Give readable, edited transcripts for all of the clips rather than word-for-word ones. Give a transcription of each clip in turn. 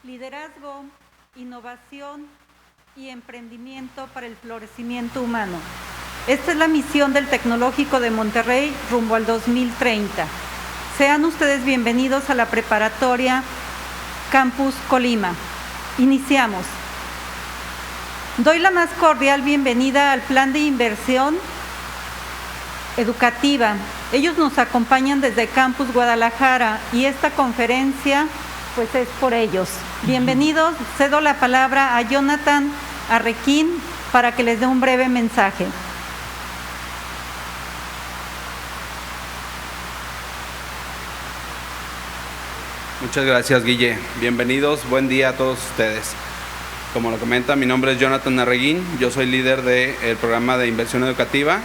liderazgo, innovación y emprendimiento para el florecimiento humano. Esta es la misión del Tecnológico de Monterrey rumbo al 2030. Sean ustedes bienvenidos a la preparatoria Campus Colima. Iniciamos. Doy la más cordial bienvenida al Plan de Inversión Educativa. Ellos nos acompañan desde Campus Guadalajara y esta conferencia pues es por ellos. Bienvenidos, cedo la palabra a Jonathan Arreguín para que les dé un breve mensaje. Muchas gracias, Guille. Bienvenidos, buen día a todos ustedes. Como lo comenta, mi nombre es Jonathan Arreguín, yo soy líder del programa de inversión educativa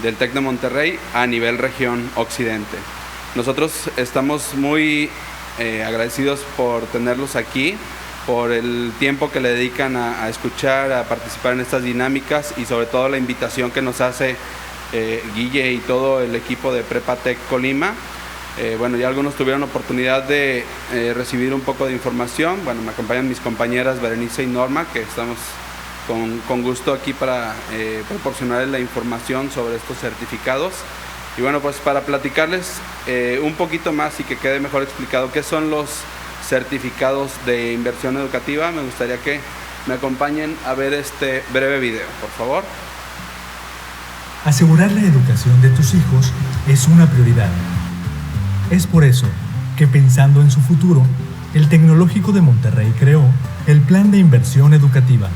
del TEC de Monterrey a nivel región occidente. Nosotros estamos muy agradecidos por tenerlos aquí, por el tiempo que le dedican a escuchar, a participar en estas dinámicas y sobre todo la invitación que nos hace Guille y todo el equipo de Prepatec Colima. Bueno, ya algunos tuvieron oportunidad de recibir un poco de información. Bueno, me acompañan mis compañeras Berenice y Norma, que estamos con gusto aquí para proporcionarles la información sobre estos certificados. Y bueno, pues para platicarles un poquito más y que quede mejor explicado qué son los certificados de inversión educativa, me gustaría que me acompañen a ver este breve video, por favor. Asegurar la educación de tus hijos es una prioridad. Es por eso que, pensando en su futuro, el Tecnológico de Monterrey creó el Plan de Inversión Educativa,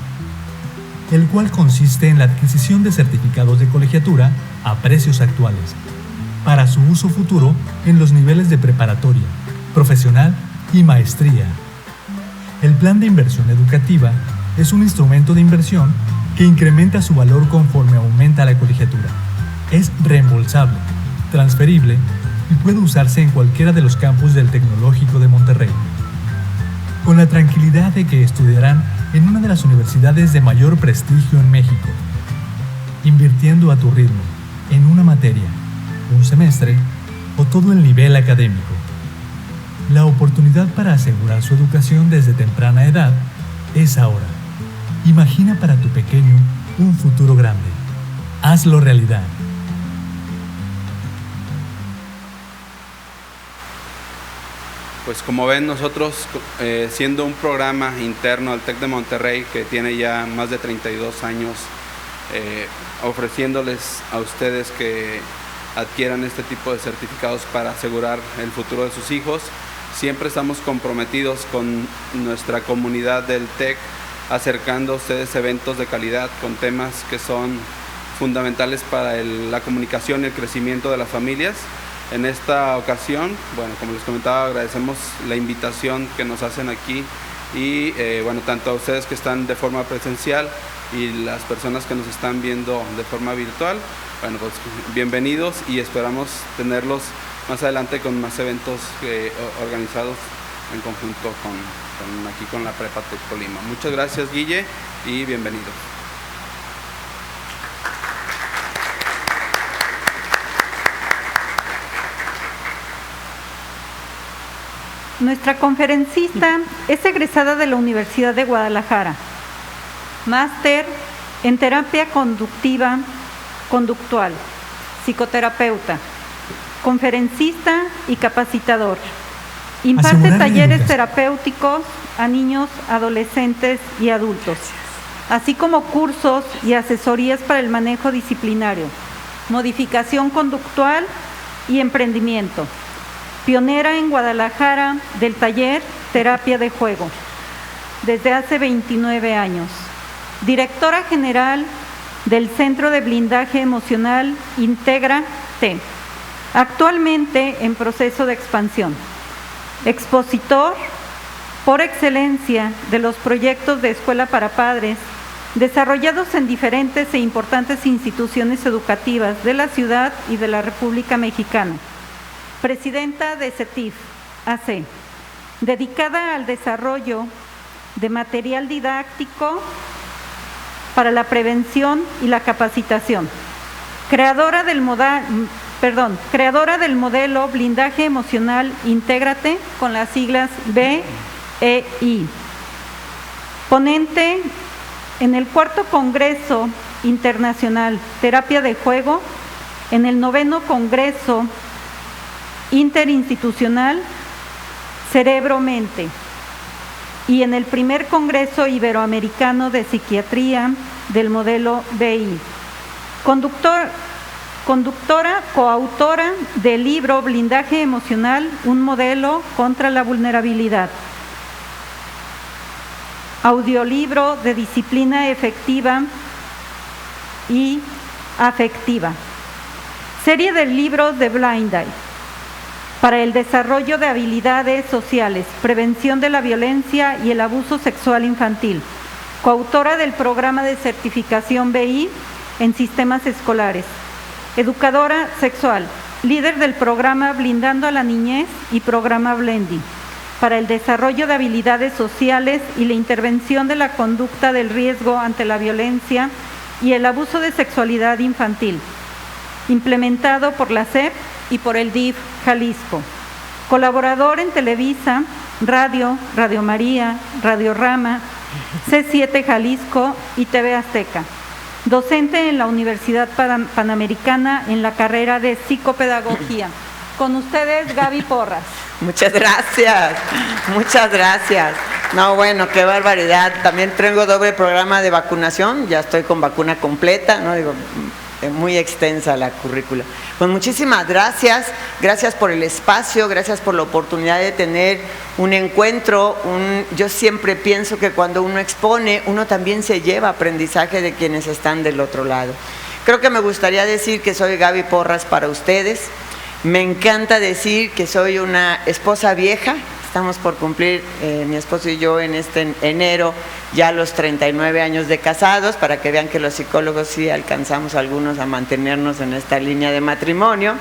el cual consiste en la adquisición de certificados de colegiatura a precios actuales, para su uso futuro en los niveles de preparatoria, profesional y maestría. El Plan de Inversión Educativa es un instrumento de inversión que incrementa su valor conforme aumenta la colegiatura. Es reembolsable, transferible y puede usarse en cualquiera de los campus del Tecnológico de Monterrey, con la tranquilidad de que estudiarán en una de las universidades de mayor prestigio en México, invirtiendo a tu ritmo en una materia, un semestre o todo el nivel académico. La oportunidad para asegurar su educación desde temprana edad es ahora. Imagina para tu pequeño un futuro grande. Hazlo realidad. Pues como ven, nosotros siendo un programa interno del TEC de Monterrey que tiene ya más de 32 años ofreciéndoles a ustedes que adquieran este tipo de certificados para asegurar el futuro de sus hijos, siempre estamos comprometidos con nuestra comunidad del TEC, acercando a ustedes eventos de calidad con temas que son fundamentales para la comunicación y el crecimiento de las familias. En esta ocasión, bueno, como les comentaba, agradecemos la invitación que nos hacen aquí y bueno, tanto a ustedes que están de forma presencial y las personas que nos están viendo de forma virtual, bueno, pues bienvenidos y esperamos tenerlos más adelante con más eventos organizados en conjunto aquí con la Prepatec Colima. Muchas gracias, Guille, y bienvenidos. Nuestra conferencista es egresada de la Universidad de Guadalajara, máster en terapia conductual, psicoterapeuta, conferencista y capacitador. Imparte talleres terapéuticos a niños, adolescentes y adultos, así como cursos y asesorías para el manejo disciplinario, modificación conductual y emprendimiento. Pionera en Guadalajara del taller Terapia de Juego, desde hace 29 años. Directora general del Centro de Blindaje Emocional Intégrate, actualmente en proceso de expansión. Expositor por excelencia de los proyectos de escuela para padres, desarrollados en diferentes e importantes instituciones educativas de la ciudad y de la República Mexicana. Presidenta de CETIF AC, dedicada al desarrollo de material didáctico para la prevención y la capacitación. Creadora del modelo Blindaje Emocional Intégrate, con las siglas EI. Ponente en el 4º Congreso Internacional Terapia de Juego, en el 9º Congreso Interinstitucional Cerebro-Mente y en el 1er Congreso Iberoamericano de Psiquiatría del modelo BI. Conductora, coautora del libro Blindaje Emocional, un modelo contra la vulnerabilidad. Audiolibro de disciplina efectiva y afectiva. Serie de libros de Blind Eye para el desarrollo de habilidades sociales, prevención de la violencia y el abuso sexual infantil. Coautora del programa de certificación BI en sistemas escolares. Educadora sexual, líder del programa Blindando a la Niñez y programa Blendy para el desarrollo de habilidades sociales y la intervención de la conducta del riesgo ante la violencia y el abuso de sexualidad infantil, implementado por la SEP y por el DIF Jalisco. Colaborador en Televisa, Radio, Radio María, Radio Rama, C7 Jalisco y TV Azteca. Docente en la Universidad Panamericana en la carrera de Psicopedagogía. Con ustedes, Gaby Porras. Muchas gracias, muchas gracias. No, bueno, qué barbaridad. También tengo doble programa de vacunación, ya estoy con vacuna completa, ¿no? Digo, muy extensa la currícula. Pues muchísimas gracias, gracias por el espacio, gracias por la oportunidad de tener un encuentro. Yo siempre pienso que cuando uno expone, uno también se lleva aprendizaje de quienes están del otro lado. Creo que me gustaría decir que soy Gaby Porras para ustedes. Me encanta decir que soy una esposa vieja. Estamos por cumplir, mi esposo y yo, en este enero, ya los 39 años de casados, para que vean que los psicólogos sí alcanzamos algunos a mantenernos en esta línea de matrimonio.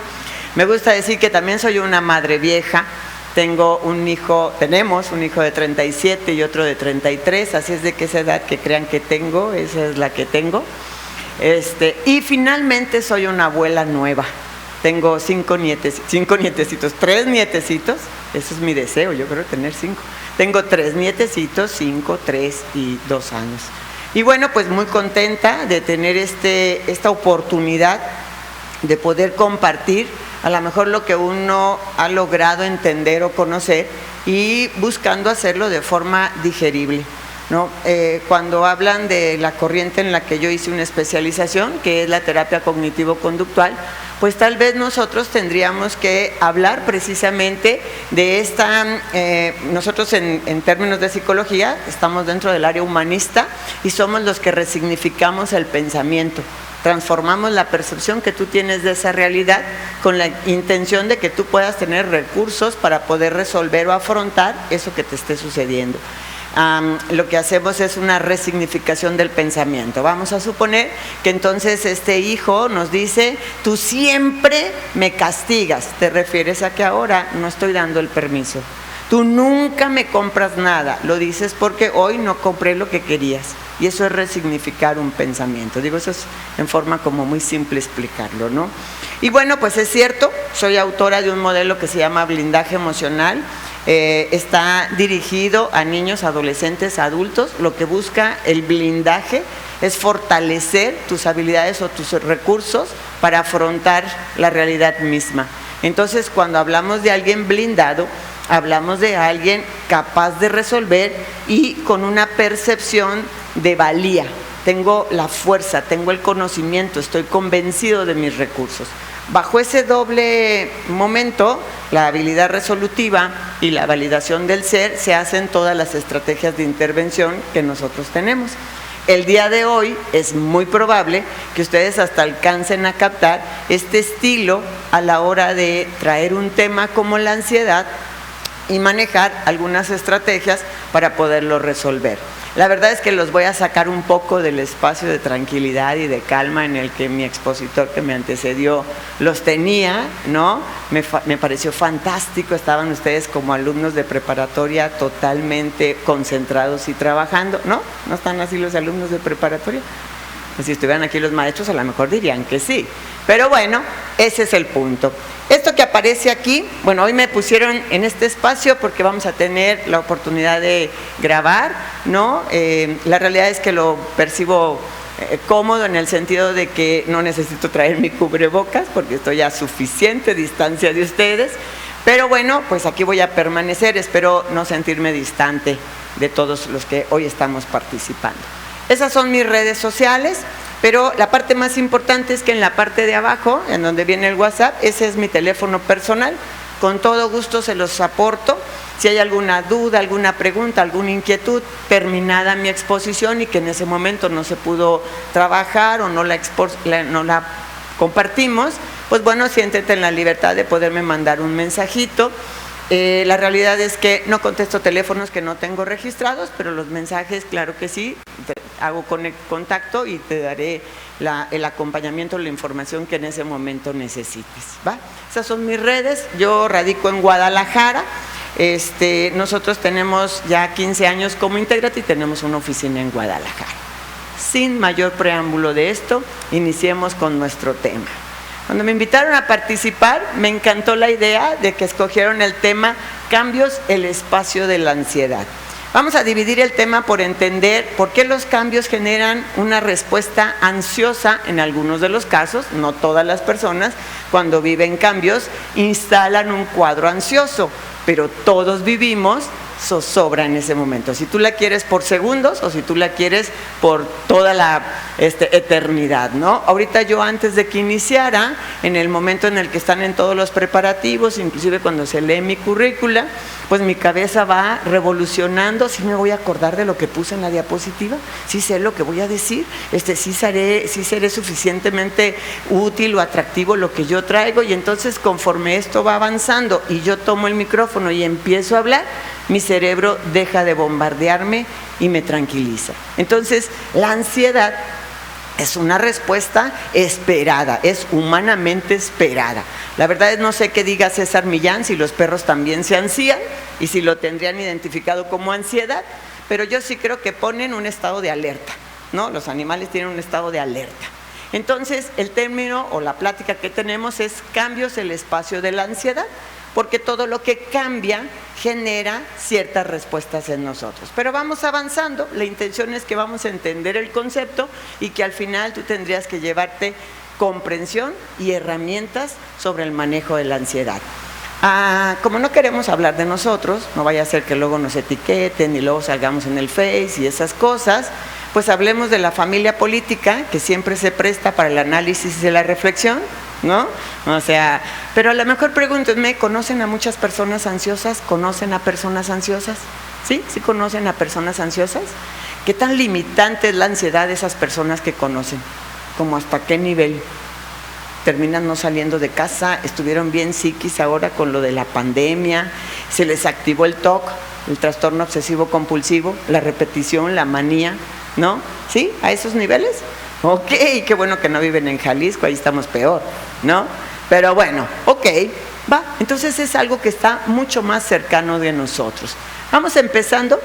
Me gusta decir que también soy una madre vieja. Tenemos un hijo de 37 y otro de 33, así es de que esa edad que crean que tengo, esa es la que tengo. Y finalmente soy una abuela nueva. Tengo 5 nietecitos, 3 nietecitos, ese es mi deseo, yo creo tener 5. Tengo 3 nietecitos, 5, 3 y 2 años. Y bueno, pues muy contenta de tener esta oportunidad de poder compartir a lo mejor lo que uno ha logrado entender o conocer y buscando hacerlo de forma digerible, ¿no? Cuando hablan de la corriente en la que yo hice una especialización, que es la terapia cognitivo-conductual, pues tal vez nosotros tendríamos que hablar precisamente de nosotros en términos de psicología estamos dentro del área humanista y somos los que resignificamos el pensamiento. Transformamos la percepción que tú tienes de esa realidad con la intención de que tú puedas tener recursos para poder resolver o afrontar eso que te esté sucediendo. Lo que hacemos es una resignificación del pensamiento. Vamos a suponer que entonces este hijo nos dice: tú siempre me castigas. Te refieres a que ahora no estoy dando el permiso. Tú nunca me compras nada. Lo dices porque hoy no compré lo que querías. Y eso es resignificar un pensamiento. Digo, eso es en forma como muy simple explicarlo, ¿no? Y bueno, pues es cierto, soy autora de un modelo que se llama Blindaje Emocional. Está dirigido a niños, adolescentes, adultos. Lo que busca el blindaje es fortalecer tus habilidades o tus recursos para afrontar la realidad misma. Entonces, cuando hablamos de alguien blindado, hablamos de alguien capaz de resolver y con una percepción de valía. Tengo la fuerza, tengo el conocimiento, estoy convencido de mis recursos. Bajo ese doble momento, la habilidad resolutiva y la validación del ser, se hacen todas las estrategias de intervención que nosotros tenemos. El día de hoy es muy probable que ustedes hasta alcancen a captar este estilo a la hora de traer un tema como la ansiedad y manejar algunas estrategias para poderlo resolver. La verdad es que los voy a sacar un poco del espacio de tranquilidad y de calma en el que mi expositor que me antecedió los tenía, ¿no? Me pareció fantástico, estaban ustedes como alumnos de preparatoria totalmente concentrados y trabajando, ¿no? ¿No están así los alumnos de preparatoria? Pues si estuvieran aquí los maestros a lo mejor dirían que sí, pero bueno, ese es el punto. Es esto que aparece aquí, bueno, hoy me pusieron en este espacio porque vamos a tener la oportunidad de grabar, ¿no? La realidad es que lo percibo cómodo en el sentido de que no necesito traer mi cubrebocas porque estoy a suficiente distancia de ustedes, pero bueno, pues aquí voy a permanecer, espero no sentirme distante de todos los que hoy estamos participando. Esas son mis redes sociales, pero la parte más importante es que en la parte de abajo, en donde viene el WhatsApp, ese es mi teléfono personal, con todo gusto se los aporto. Si hay alguna duda, alguna pregunta, alguna inquietud, terminada mi exposición y que en ese momento no se pudo trabajar o no la compartimos, pues bueno, siéntete en la libertad de poderme mandar un mensajito. La realidad es que no contesto teléfonos que no tengo registrados, pero los mensajes, claro que sí, hago contacto y te daré el acompañamiento, la información que en ese momento necesites, ¿va? Esas son mis redes. Yo radico en Guadalajara. Nosotros tenemos ya 15 años como Integrate y tenemos una oficina en Guadalajara. Sin mayor preámbulo de esto, iniciemos con nuestro tema. Cuando me invitaron a participar, me encantó la idea de que escogieron el tema Cambios, el espacio de la ansiedad. Vamos a dividir el tema por entender por qué los cambios generan una respuesta ansiosa en algunos de los casos. No todas las personas, cuando viven cambios, instalan un cuadro ansioso, pero todos vivimos zozobra en ese momento. Si tú la quieres por segundos o si tú la quieres por toda la eternidad, ¿no? Ahorita yo, antes de que iniciara, en el momento en el que están en todos los preparativos, inclusive cuando se lee mi currícula, pues mi cabeza va revolucionando. ¿Sí me voy a acordar de lo que puse en la diapositiva? ¿Sí sé lo que voy a decir? ¿Sí seré suficientemente útil o atractivo lo que yo traigo? Y entonces, conforme esto va avanzando y yo tomo el micrófono y empiezo a hablar, mi cerebro deja de bombardearme y me tranquiliza. Entonces, la ansiedad es una respuesta esperada, es humanamente esperada. La verdad es, no sé qué diga César Millán, si los perros también se ansían y si lo tendrían identificado como ansiedad, pero yo sí creo que ponen un estado de alerta, ¿no? Los animales tienen un estado de alerta. Entonces, el término o la plática que tenemos es cambios, el espacio de la ansiedad, porque todo lo que cambia genera ciertas respuestas en nosotros. Pero vamos avanzando, la intención es que vamos a entender el concepto y que al final tú tendrías que llevarte comprensión y herramientas sobre el manejo de la ansiedad. Como no queremos hablar de nosotros, no vaya a ser que luego nos etiqueten y luego salgamos en el Face y esas cosas, pues hablemos de la familia política, que siempre se presta para el análisis y la reflexión, ¿no? O sea, pero a lo mejor pregúntenme, ¿conocen a muchas personas ansiosas? ¿Conocen a personas ansiosas? ¿Sí? ¿Sí conocen a personas ansiosas? ¿Qué tan limitante es la ansiedad de esas personas que conocen? ¿Cómo hasta qué nivel? Terminan no saliendo de casa, estuvieron bien psiquis ahora con lo de la pandemia, se les activó el TOC, el trastorno obsesivo compulsivo, la repetición, la manía, ¿no? ¿Sí? ¿A esos niveles? Ok, qué bueno que no viven en Jalisco, ahí estamos peor, ¿no? Pero bueno, ok, va. Entonces es algo que está mucho más cercano de nosotros. Vamos empezando.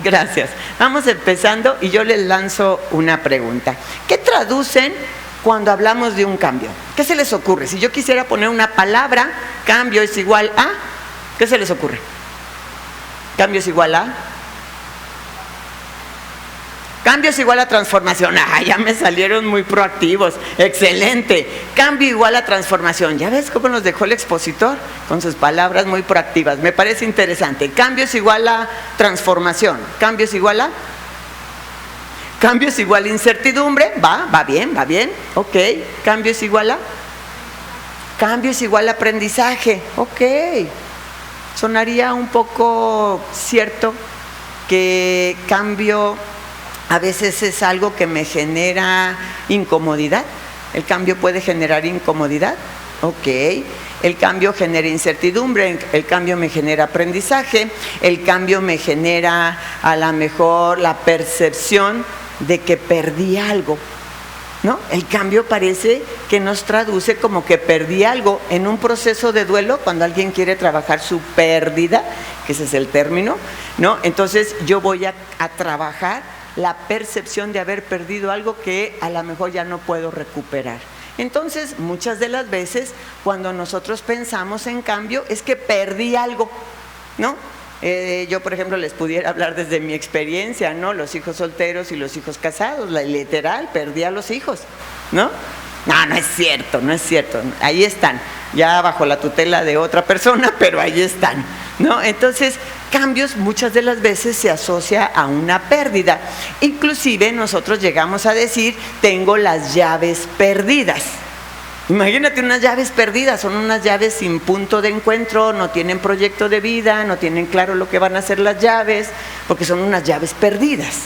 Gracias. Vamos empezando y yo les lanzo una pregunta. ¿Qué traducen cuando hablamos de un cambio? ¿Qué se les ocurre? Si yo quisiera poner una palabra, cambio es igual a, ¿qué se les ocurre? Cambio es igual a... Cambio es igual a transformación. Ya me salieron muy proactivos. Excelente. Cambio igual a transformación. ¿Ya ves cómo nos dejó el expositor? Con sus palabras muy proactivas. Me parece interesante. Cambio es igual a transformación. Cambio es igual a... Cambio es igual a incertidumbre. Va bien. Ok. Cambio es igual a... Cambio es igual a aprendizaje. Ok. Sonaría un poco cierto que cambio a veces es algo que me genera incomodidad. El cambio puede generar incomodidad. Ok. El cambio genera incertidumbre, el cambio me genera aprendizaje, el cambio me genera a lo mejor la percepción de que perdí algo, ¿no? El cambio parece que nos traduce como que perdí algo en un proceso de duelo, cuando alguien quiere trabajar su pérdida, que ese es el término, ¿no? Entonces yo voy a trabajar la percepción de haber perdido algo que a lo mejor ya no puedo recuperar. Entonces, muchas de las veces, cuando nosotros pensamos en cambio, es que perdí algo, ¿no? Yo, por ejemplo, les pudiera hablar desde mi experiencia, ¿no? Los hijos solteros y los hijos casados, literal, perdí a los hijos, ¿no? No es cierto, no es cierto. Ahí están, ya bajo la tutela de otra persona, pero ahí están, ¿no? Entonces, cambios muchas de las veces se asocia a una pérdida. Inclusive nosotros llegamos a decir, tengo las llaves perdidas. Imagínate unas llaves perdidas, son unas llaves sin punto de encuentro, no tienen proyecto de vida, no tienen claro lo que van a hacer las llaves, porque son unas llaves perdidas.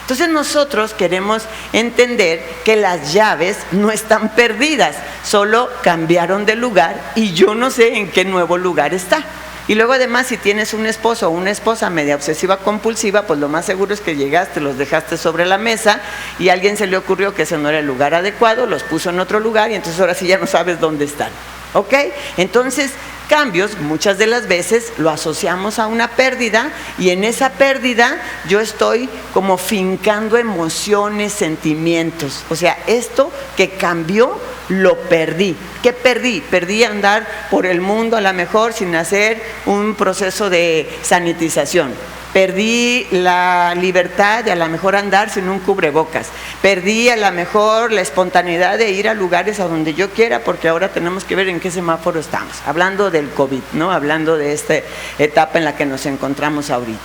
Entonces nosotros queremos entender que las llaves no están perdidas, solo cambiaron de lugar y yo no sé en qué nuevo lugar está. Y luego además, si tienes un esposo o una esposa media obsesiva compulsiva, pues lo más seguro es que llegaste, los dejaste sobre la mesa y a alguien se le ocurrió que ese no era el lugar adecuado, los puso en otro lugar y entonces ahora sí ya no sabes dónde están, ¿ok? Entonces, cambios muchas de las veces lo asociamos a una pérdida y en esa pérdida yo estoy como fincando emociones, sentimientos. O sea, esto que cambió lo perdí. ¿Qué perdí? Perdí andar por el mundo a lo mejor sin hacer un proceso de sanitización. Perdí la libertad de a lo mejor andar sin un cubrebocas. Perdí a lo mejor la espontaneidad de ir a lugares a donde yo quiera, porque ahora tenemos que ver en qué semáforo estamos. Hablando del COVID, ¿no? Hablando de esta etapa en la que nos encontramos ahorita.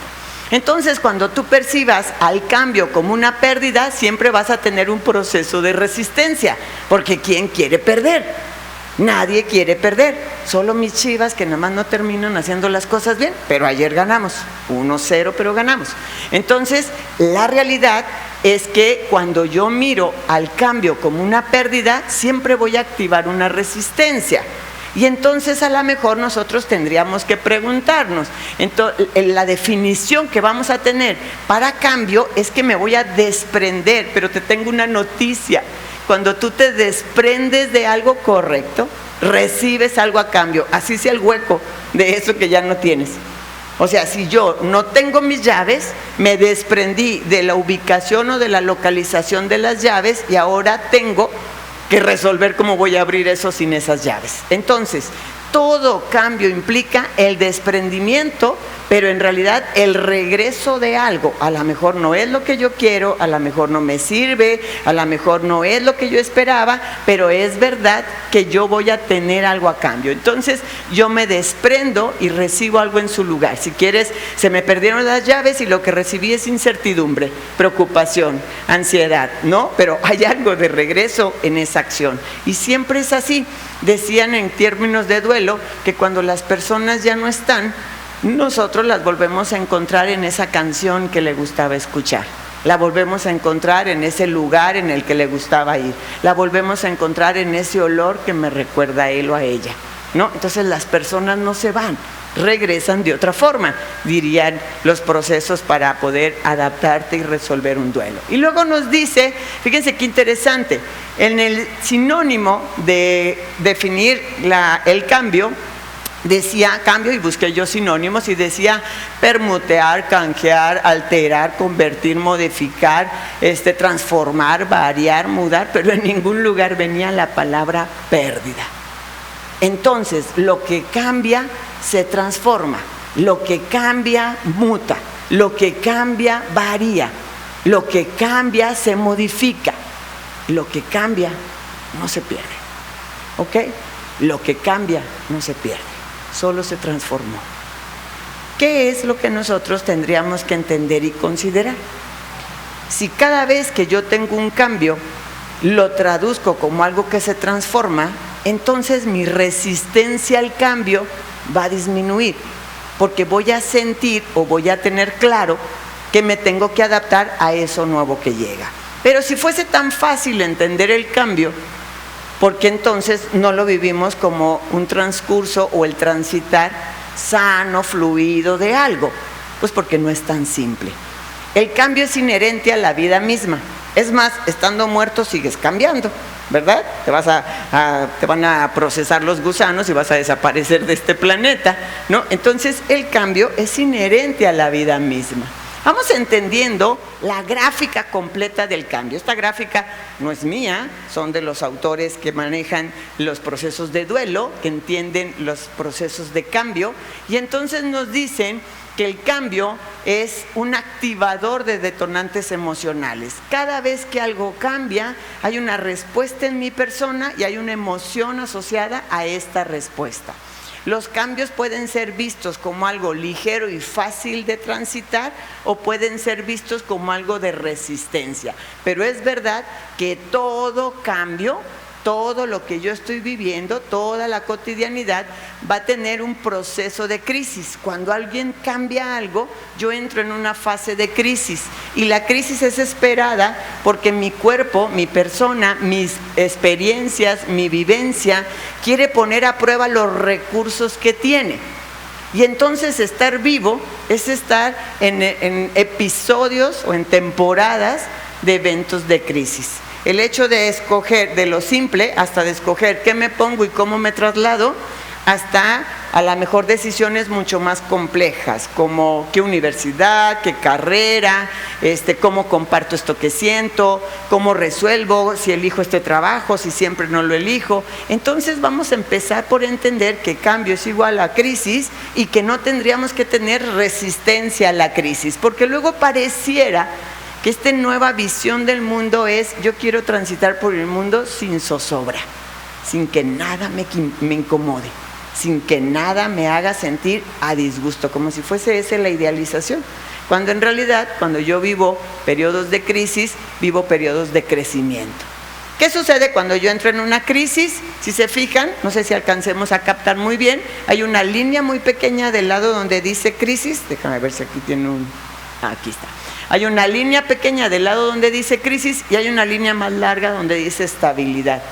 Entonces, cuando tú percibas al cambio como una pérdida, siempre vas a tener un proceso de resistencia, porque ¿quién quiere perder? Nadie quiere perder, solo mis Chivas que nada más no terminan haciendo las cosas bien, pero ayer ganamos, 1-0 pero ganamos. Entonces, la realidad es que cuando yo miro al cambio como una pérdida, siempre voy a activar una resistencia. Y entonces a lo mejor nosotros tendríamos que preguntarnos, entonces, la definición que vamos a tener para cambio es que me voy a desprender, pero te tengo una noticia. Cuando tú te desprendes de algo correcto, recibes algo a cambio, así sea el hueco de eso que ya no tienes. O sea, si yo no tengo mis llaves, me desprendí de la ubicación o de la localización de las llaves y ahora tengo que resolver cómo voy a abrir eso sin esas llaves. Entonces, todo cambio implica el desprendimiento, pero en realidad el regreso de algo. A lo mejor no es lo que yo quiero, a lo mejor no me sirve, a lo mejor no es lo que yo esperaba, pero es verdad que yo voy a tener algo a cambio. Entonces yo me desprendo y recibo algo en su lugar. Si quieres, se me perdieron las llaves y lo que recibí es incertidumbre, preocupación, ansiedad, ¿no? Pero hay algo de regreso en esa acción. Y siempre es así. Decían en términos de duelo que cuando las personas ya no están, nosotros las volvemos a encontrar en esa canción que le gustaba escuchar. La volvemos a encontrar en ese lugar en el que le gustaba ir. La volvemos a encontrar en ese olor que me recuerda a él o a ella, ¿no? Entonces las personas no se van, regresan de otra forma, dirían los procesos para poder adaptarte y resolver un duelo. Y luego nos dice, fíjense qué interesante, en el sinónimo de definir el cambio, decía cambio y busqué yo sinónimos y decía permutear, canjear, alterar, convertir, modificar, transformar, variar, mudar, pero en ningún lugar venía la palabra pérdida. Entonces, lo que cambia se transforma, lo que cambia muta, lo que cambia varía, lo que cambia se modifica, lo que cambia no se pierde, ¿ok? Lo que cambia no se pierde, solo se transformó. ¿Qué es lo que nosotros tendríamos que entender y considerar? Si cada vez que yo tengo un cambio lo traduzco como algo que se transforma, entonces mi resistencia al cambio va a disminuir, porque voy a sentir o voy a tener claro que me tengo que adaptar a eso nuevo que llega. Pero si fuese tan fácil entender el cambio, ¿por qué entonces no lo vivimos como un transcurso o el transitar sano, fluido de algo? Pues porque no es tan simple. El cambio es inherente a la vida misma. Es más, estando muerto sigues cambiando, ¿verdad? Te van a procesar los gusanos y vas a desaparecer de este planeta, ¿no? Entonces el cambio es inherente a la vida misma. Vamos entendiendo la gráfica completa del cambio. Esta gráfica no es mía, son de los autores que manejan los procesos de duelo, que entienden los procesos de cambio, y entonces nos dicen que el cambio es un activador de detonantes emocionales. Cada vez que algo cambia, hay una respuesta en mi persona y hay una emoción asociada a esta respuesta. Los cambios pueden ser vistos como algo ligero y fácil de transitar o pueden ser vistos como algo de resistencia. Pero es verdad que todo cambio, todo lo que yo estoy viviendo, toda la cotidianidad va a tener un proceso de crisis. Cuando alguien cambia algo, yo entro en una fase de crisis y la crisis es esperada porque mi cuerpo, mi persona, mis experiencias, mi vivencia quiere poner a prueba los recursos que tiene. Y entonces estar vivo es estar en episodios o en temporadas de eventos de crisis. El hecho de escoger de lo simple hasta de escoger qué me pongo y cómo me traslado, hasta a lo mejor decisiones mucho más complejas, como qué universidad, qué carrera, cómo comparto esto que siento, cómo resuelvo, si elijo este trabajo, si siempre no lo elijo. Entonces vamos a empezar por entender que cambio es igual a crisis y que no tendríamos que tener resistencia a la crisis, porque luego pareciera que esta nueva visión del mundo es: yo quiero transitar por el mundo sin zozobra, sin que nada me incomode, sin que nada me haga sentir a disgusto, como si fuese esa la idealización. Cuando en realidad, cuando yo vivo periodos de crisis, vivo periodos de crecimiento. ¿Qué sucede cuando yo entro en una crisis? Si se fijan, no sé si alcancemos a captar muy bien, hay una línea muy pequeña del lado donde dice crisis. Déjame ver si aquí tiene un... aquí está. Hay una línea pequeña del lado donde dice crisis y hay una línea más larga donde dice estabilidad.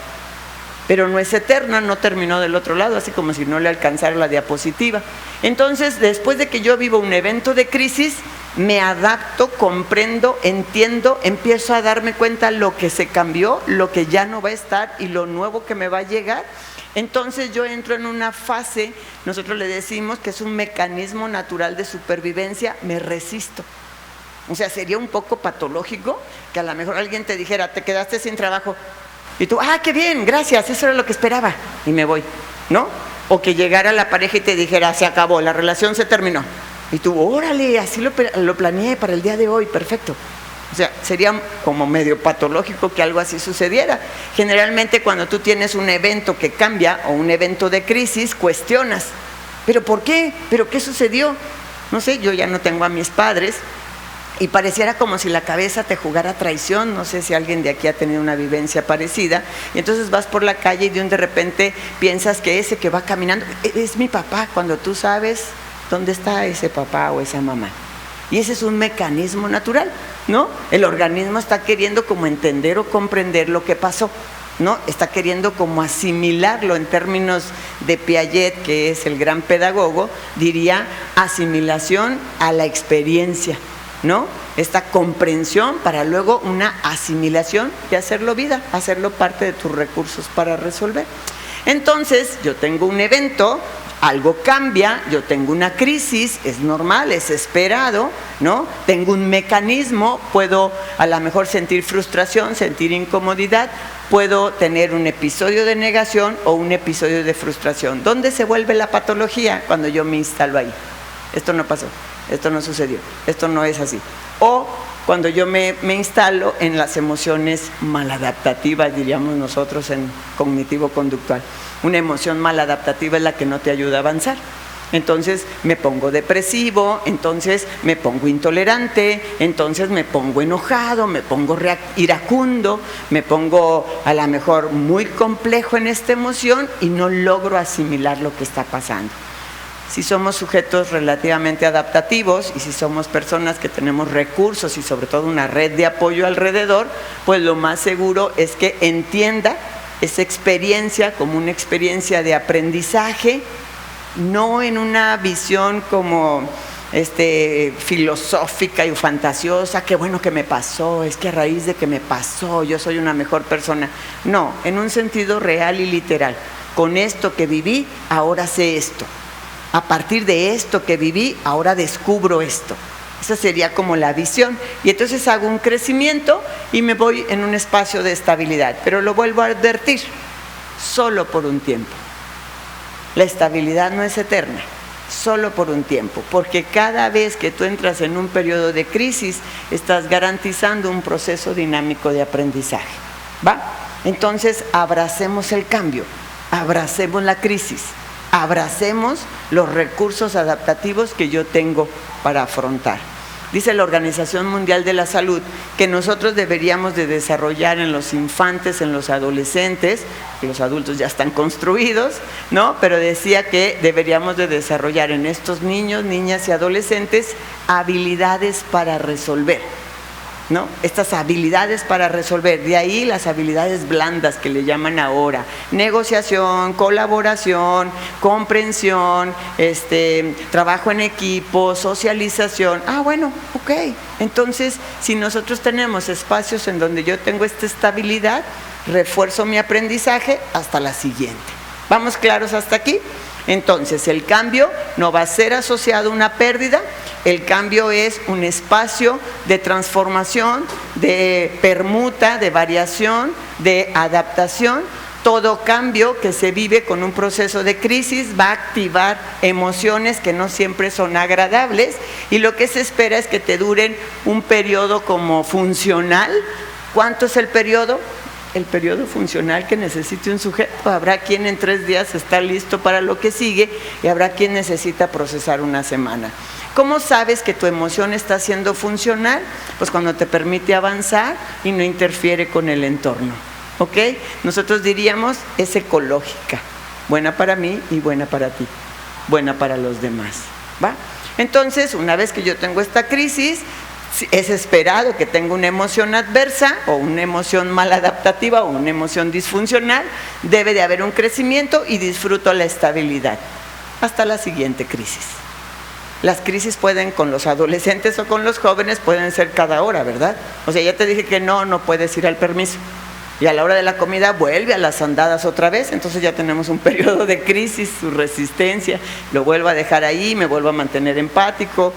Pero no es eterna, no terminó del otro lado, así como si no le alcanzara la diapositiva. Entonces, después de que yo vivo un evento de crisis, me adapto, comprendo, entiendo, empiezo a darme cuenta lo que se cambió, lo que ya no va a estar y lo nuevo que me va a llegar. Entonces yo entro en una fase, nosotros le decimos que es un mecanismo natural de supervivencia, me resisto. O sea, sería un poco patológico que a lo mejor alguien te dijera: te quedaste sin trabajo, y tú: ah, qué bien, gracias, eso era lo que esperaba, y me voy, ¿no? O que llegara la pareja y te dijera: se acabó, la relación se terminó, y tú: órale, así lo planeé para el día de hoy, perfecto. O sea, sería como medio patológico que algo así sucediera. Generalmente cuando tú tienes un evento que cambia o un evento de crisis, cuestionas: ¿pero por qué? ¿Pero qué sucedió? No sé, yo ya no tengo a mis padres, y pareciera como si la cabeza te jugara traición. No sé si alguien de aquí ha tenido una vivencia parecida, y entonces vas por la calle y de repente piensas que ese que va caminando es mi papá, cuando tú sabes dónde está ese papá o esa mamá. Y ese es un mecanismo natural, ¿no? El organismo está queriendo como entender o comprender lo que pasó, ¿no? Está queriendo como asimilarlo. En términos de Piaget, que es el gran pedagogo, diría asimilación a la experiencia, ¿no? Esta comprensión para luego una asimilación y hacerlo vida, hacerlo parte de tus recursos para resolver. Entonces, yo tengo un evento, algo cambia, yo tengo una crisis, es normal, es esperado, ¿no? Tengo un mecanismo, puedo a lo mejor sentir frustración, sentir incomodidad, puedo tener un episodio de negación o un episodio de frustración. ¿Dónde se vuelve la patología? Cuando yo me instalo ahí. Esto no pasó, esto no sucedió, esto no es así. O cuando yo me instalo en las emociones maladaptativas, diríamos nosotros en cognitivo-conductual. Una emoción maladaptativa es la que no te ayuda a avanzar. Entonces me pongo depresivo, entonces me pongo intolerante, entonces me pongo enojado, me pongo iracundo, me pongo a lo mejor muy complejo en esta emoción y no logro asimilar lo que está pasando. Si somos sujetos relativamente adaptativos y si somos personas que tenemos recursos y sobre todo una red de apoyo alrededor, pues lo más seguro es que entienda esa experiencia como una experiencia de aprendizaje, no en una visión como filosófica y fantasiosa: qué bueno que me pasó, es que a raíz de que me pasó yo soy una mejor persona. No, en un sentido real y literal. Con esto que viví, ahora sé esto. A partir de esto que viví, ahora descubro esto. Esa sería como la visión. Y entonces hago un crecimiento y me voy en un espacio de estabilidad. Pero lo vuelvo a advertir, solo por un tiempo. La estabilidad no es eterna, solo por un tiempo. Porque cada vez que tú entras en un periodo de crisis, estás garantizando un proceso dinámico de aprendizaje. ¿Va? Entonces, abracemos el cambio, abracemos la crisis, abracemos los recursos adaptativos que yo tengo para afrontar. Dice la Organización Mundial de la Salud que nosotros deberíamos de desarrollar en los infantes, en los adolescentes, que los adultos ya están construidos, ¿no? Pero decía que deberíamos de desarrollar en estos niños, niñas y adolescentes habilidades para resolver, ¿no? Estas habilidades para resolver, de ahí las habilidades blandas que le llaman ahora: negociación, colaboración, comprensión, trabajo en equipo, socialización. Bueno, ok. Entonces, si nosotros tenemos espacios en donde yo tengo esta estabilidad, refuerzo mi aprendizaje hasta la siguiente. ¿Vamos claros hasta aquí? Entonces, el cambio no va a ser asociado a una pérdida. El cambio es un espacio de transformación, de permuta, de variación, de adaptación. Todo cambio que se vive con un proceso de crisis va a activar emociones que no siempre son agradables, y lo que se espera es que te duren un periodo como funcional. ¿Cuánto es el periodo? El periodo funcional que necesite un sujeto. Habrá quien en 3 días está listo para lo que sigue, y habrá quien necesita procesar una semana. ¿Cómo sabes que tu emoción está siendo funcional? Pues cuando te permite avanzar y no interfiere con el entorno. ¿Ok? Nosotros diríamos, es ecológica, buena para mí y buena para ti, buena para los demás. ¿Va? Entonces, una vez que yo tengo esta crisis, es esperado que tenga una emoción adversa o una emoción maladaptativa o una emoción disfuncional. Debe de haber un crecimiento y disfruto la estabilidad hasta la siguiente crisis. Las crisis pueden, con los adolescentes o con los jóvenes, pueden ser cada hora, ¿verdad? O sea, ya te dije que no puedes ir al permiso. Y a la hora de la comida vuelve a las andadas otra vez, entonces ya tenemos un periodo de crisis, su resistencia. Lo vuelvo a dejar ahí, me vuelvo a mantener empático,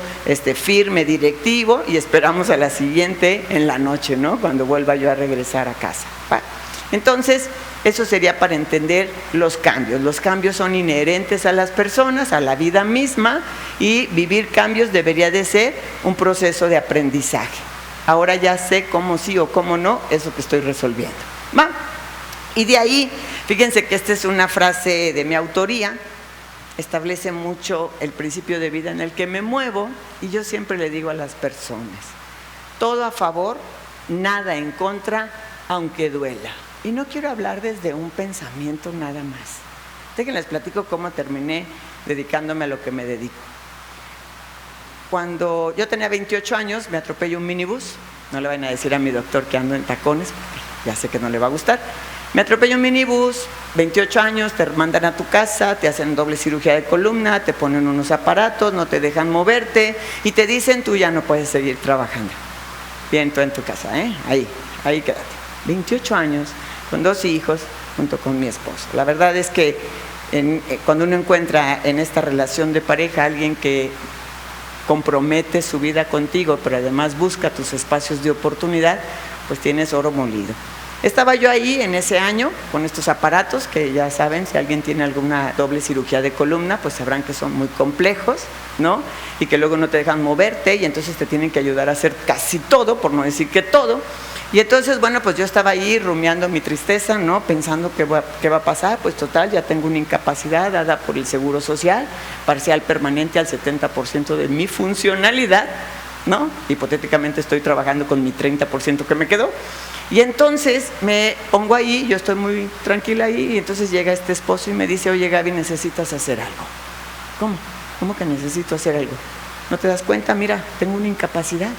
firme, directivo, y esperamos a la siguiente en la noche, ¿no? Cuando vuelva yo a regresar a casa. ¿Va? Entonces, eso sería para entender los cambios. Los cambios son inherentes a las personas, a la vida misma, y vivir cambios debería de ser un proceso de aprendizaje. Ahora ya sé cómo sí o cómo no, eso que estoy resolviendo. ¿Va? Y de ahí, fíjense que esta es una frase de mi autoría, establece mucho el principio de vida en el que me muevo, y yo siempre le digo a las personas: todo a favor, nada en contra, aunque duela. Y no quiero hablar desde un pensamiento nada más. Les platico cómo terminé dedicándome a lo que me dedico. Cuando yo tenía 28 años, me atropelló un minibús. No le vayan a decir a mi doctor que ando en tacones, porque ya sé que no le va a gustar. Me atropelló un minibús, 28 años, te mandan a tu casa, te hacen doble cirugía de columna, te ponen unos aparatos, no te dejan moverte y te dicen: tú ya no puedes seguir trabajando. Bien, tú en tu casa, ahí quédate. 28 años, con 2 hijos, junto con mi esposo. La verdad es que cuando uno encuentra en esta relación de pareja a alguien que compromete su vida contigo, pero además busca tus espacios de oportunidad, pues tienes oro molido. Estaba yo ahí en ese año con estos aparatos que ya saben, si alguien tiene alguna doble cirugía de columna, pues sabrán que son muy complejos, ¿no? Y que luego no te dejan moverte, y entonces te tienen que ayudar a hacer casi todo, por no decir que todo. Y entonces, bueno, pues yo estaba ahí rumiando mi tristeza, ¿no? Pensando qué va a pasar. Pues total, ya tengo una incapacidad dada por el Seguro Social, parcial permanente al 70% de mi funcionalidad, ¿no? Hipotéticamente estoy trabajando con mi 30% que me quedó. Y entonces me pongo ahí, yo estoy muy tranquila ahí, y entonces llega este esposo y me dice: oye, Gaby, necesitas hacer algo. ¿Cómo? ¿Cómo que necesito hacer algo? ¿No te das cuenta? Mira, tengo una incapacidad,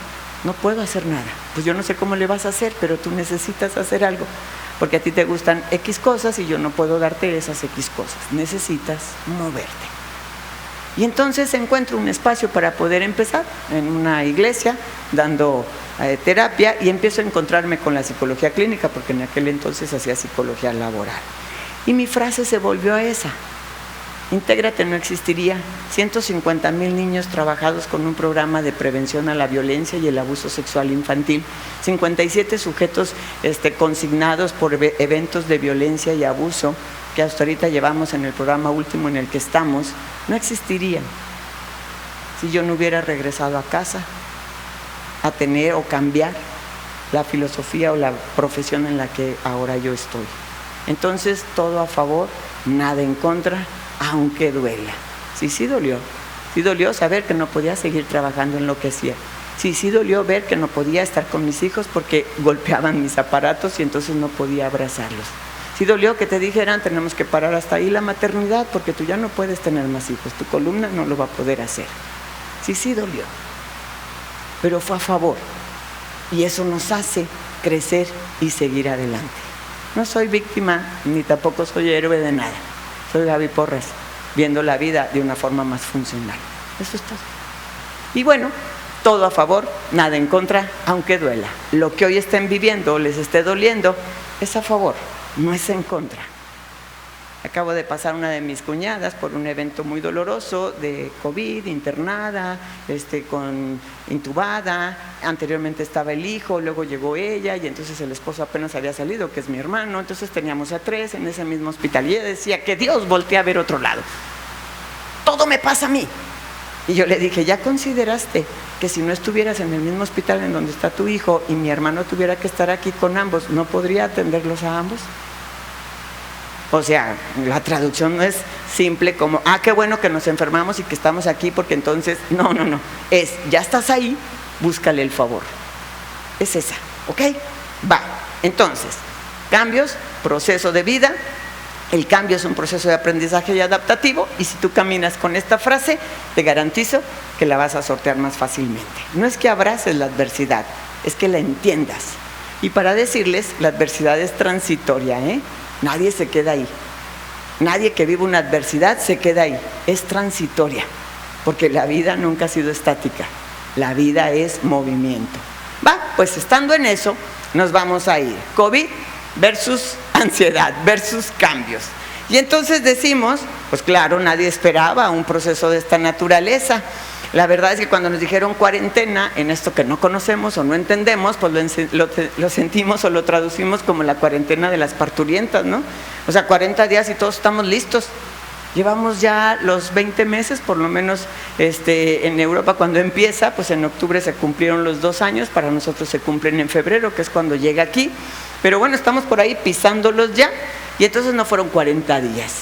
no puedo hacer nada. Pues yo no sé cómo le vas a hacer, pero tú necesitas hacer algo, porque a ti te gustan X cosas y yo no puedo darte esas X cosas. Necesitas moverte. Y entonces encuentro un espacio para poder empezar en una iglesia, dando terapia, y empiezo a encontrarme con la psicología clínica, porque en aquel entonces hacía psicología laboral. Y mi frase se volvió a esa: Intégrate no existiría. 150,000 niños trabajados con un programa de prevención a la violencia y el abuso sexual infantil. 57 sujetos consignados por eventos de violencia y abuso que hasta ahorita llevamos en el programa último en el que estamos. No existirían si yo no hubiera regresado a casa a tener o cambiar la filosofía o la profesión en la que ahora yo estoy. Entonces, todo a favor, nada en contra, aunque duela. Sí dolió. Sí dolió saber que no podía seguir trabajando en lo que hacía. Sí dolió ver que no podía estar con mis hijos porque golpeaban mis aparatos y entonces no podía abrazarlos. Sí dolió que te dijeran, tenemos que parar hasta ahí la maternidad porque tú ya no puedes tener más hijos, tu columna no lo va a poder hacer. Sí dolió. Pero fue a favor. Y eso nos hace crecer y seguir adelante. No soy víctima ni tampoco soy héroe de nada. Soy Gaby Porras, viendo la vida de una forma más funcional. Eso es todo. Y bueno, todo a favor, nada en contra, aunque duela. Lo que hoy estén viviendo o les esté doliendo es a favor, no es en contra. Acabo de pasar una de mis cuñadas por un evento muy doloroso de COVID, internada, intubada. Anteriormente estaba el hijo, luego llegó ella y entonces el esposo apenas había salido, que es mi hermano. Entonces teníamos a 3 en ese mismo hospital y ella decía que Dios voltea a ver otro lado. Todo me pasa a mí. Y yo le dije, ¿ya consideraste que si no estuvieras en el mismo hospital en donde está tu hijo y mi hermano tuviera que estar aquí con ambos, no podría atenderlos a ambos? O sea, la traducción no es simple como, qué bueno que nos enfermamos y que estamos aquí porque entonces, no. Es, ya estás ahí, búscale el favor. Es esa, ¿ok? Va. Entonces, cambios, proceso de vida. El cambio es un proceso de aprendizaje y adaptativo y si tú caminas con esta frase, te garantizo que la vas a sortear más fácilmente. No es que abraces la adversidad, es que la entiendas. Y para decirles, la adversidad es transitoria, Nadie se queda ahí. Nadie que vive una adversidad se queda ahí. Es transitoria, porque la vida nunca ha sido estática. La vida es movimiento. Pues estando en eso, nos vamos a ir. COVID versus ansiedad, versus cambios. Y entonces decimos, pues claro, nadie esperaba un proceso de esta naturaleza. La verdad es que cuando nos dijeron cuarentena, en esto que no conocemos o no entendemos, pues lo sentimos o lo traducimos como la cuarentena de las parturientas, ¿no? O sea, 40 días y todos estamos listos. Llevamos ya los 20 meses, por lo menos en Europa cuando empieza, pues en octubre se cumplieron los 2 años, para nosotros se cumplen en febrero, que es cuando llega aquí. Pero bueno, estamos por ahí pisándolos ya y entonces no fueron 40 días.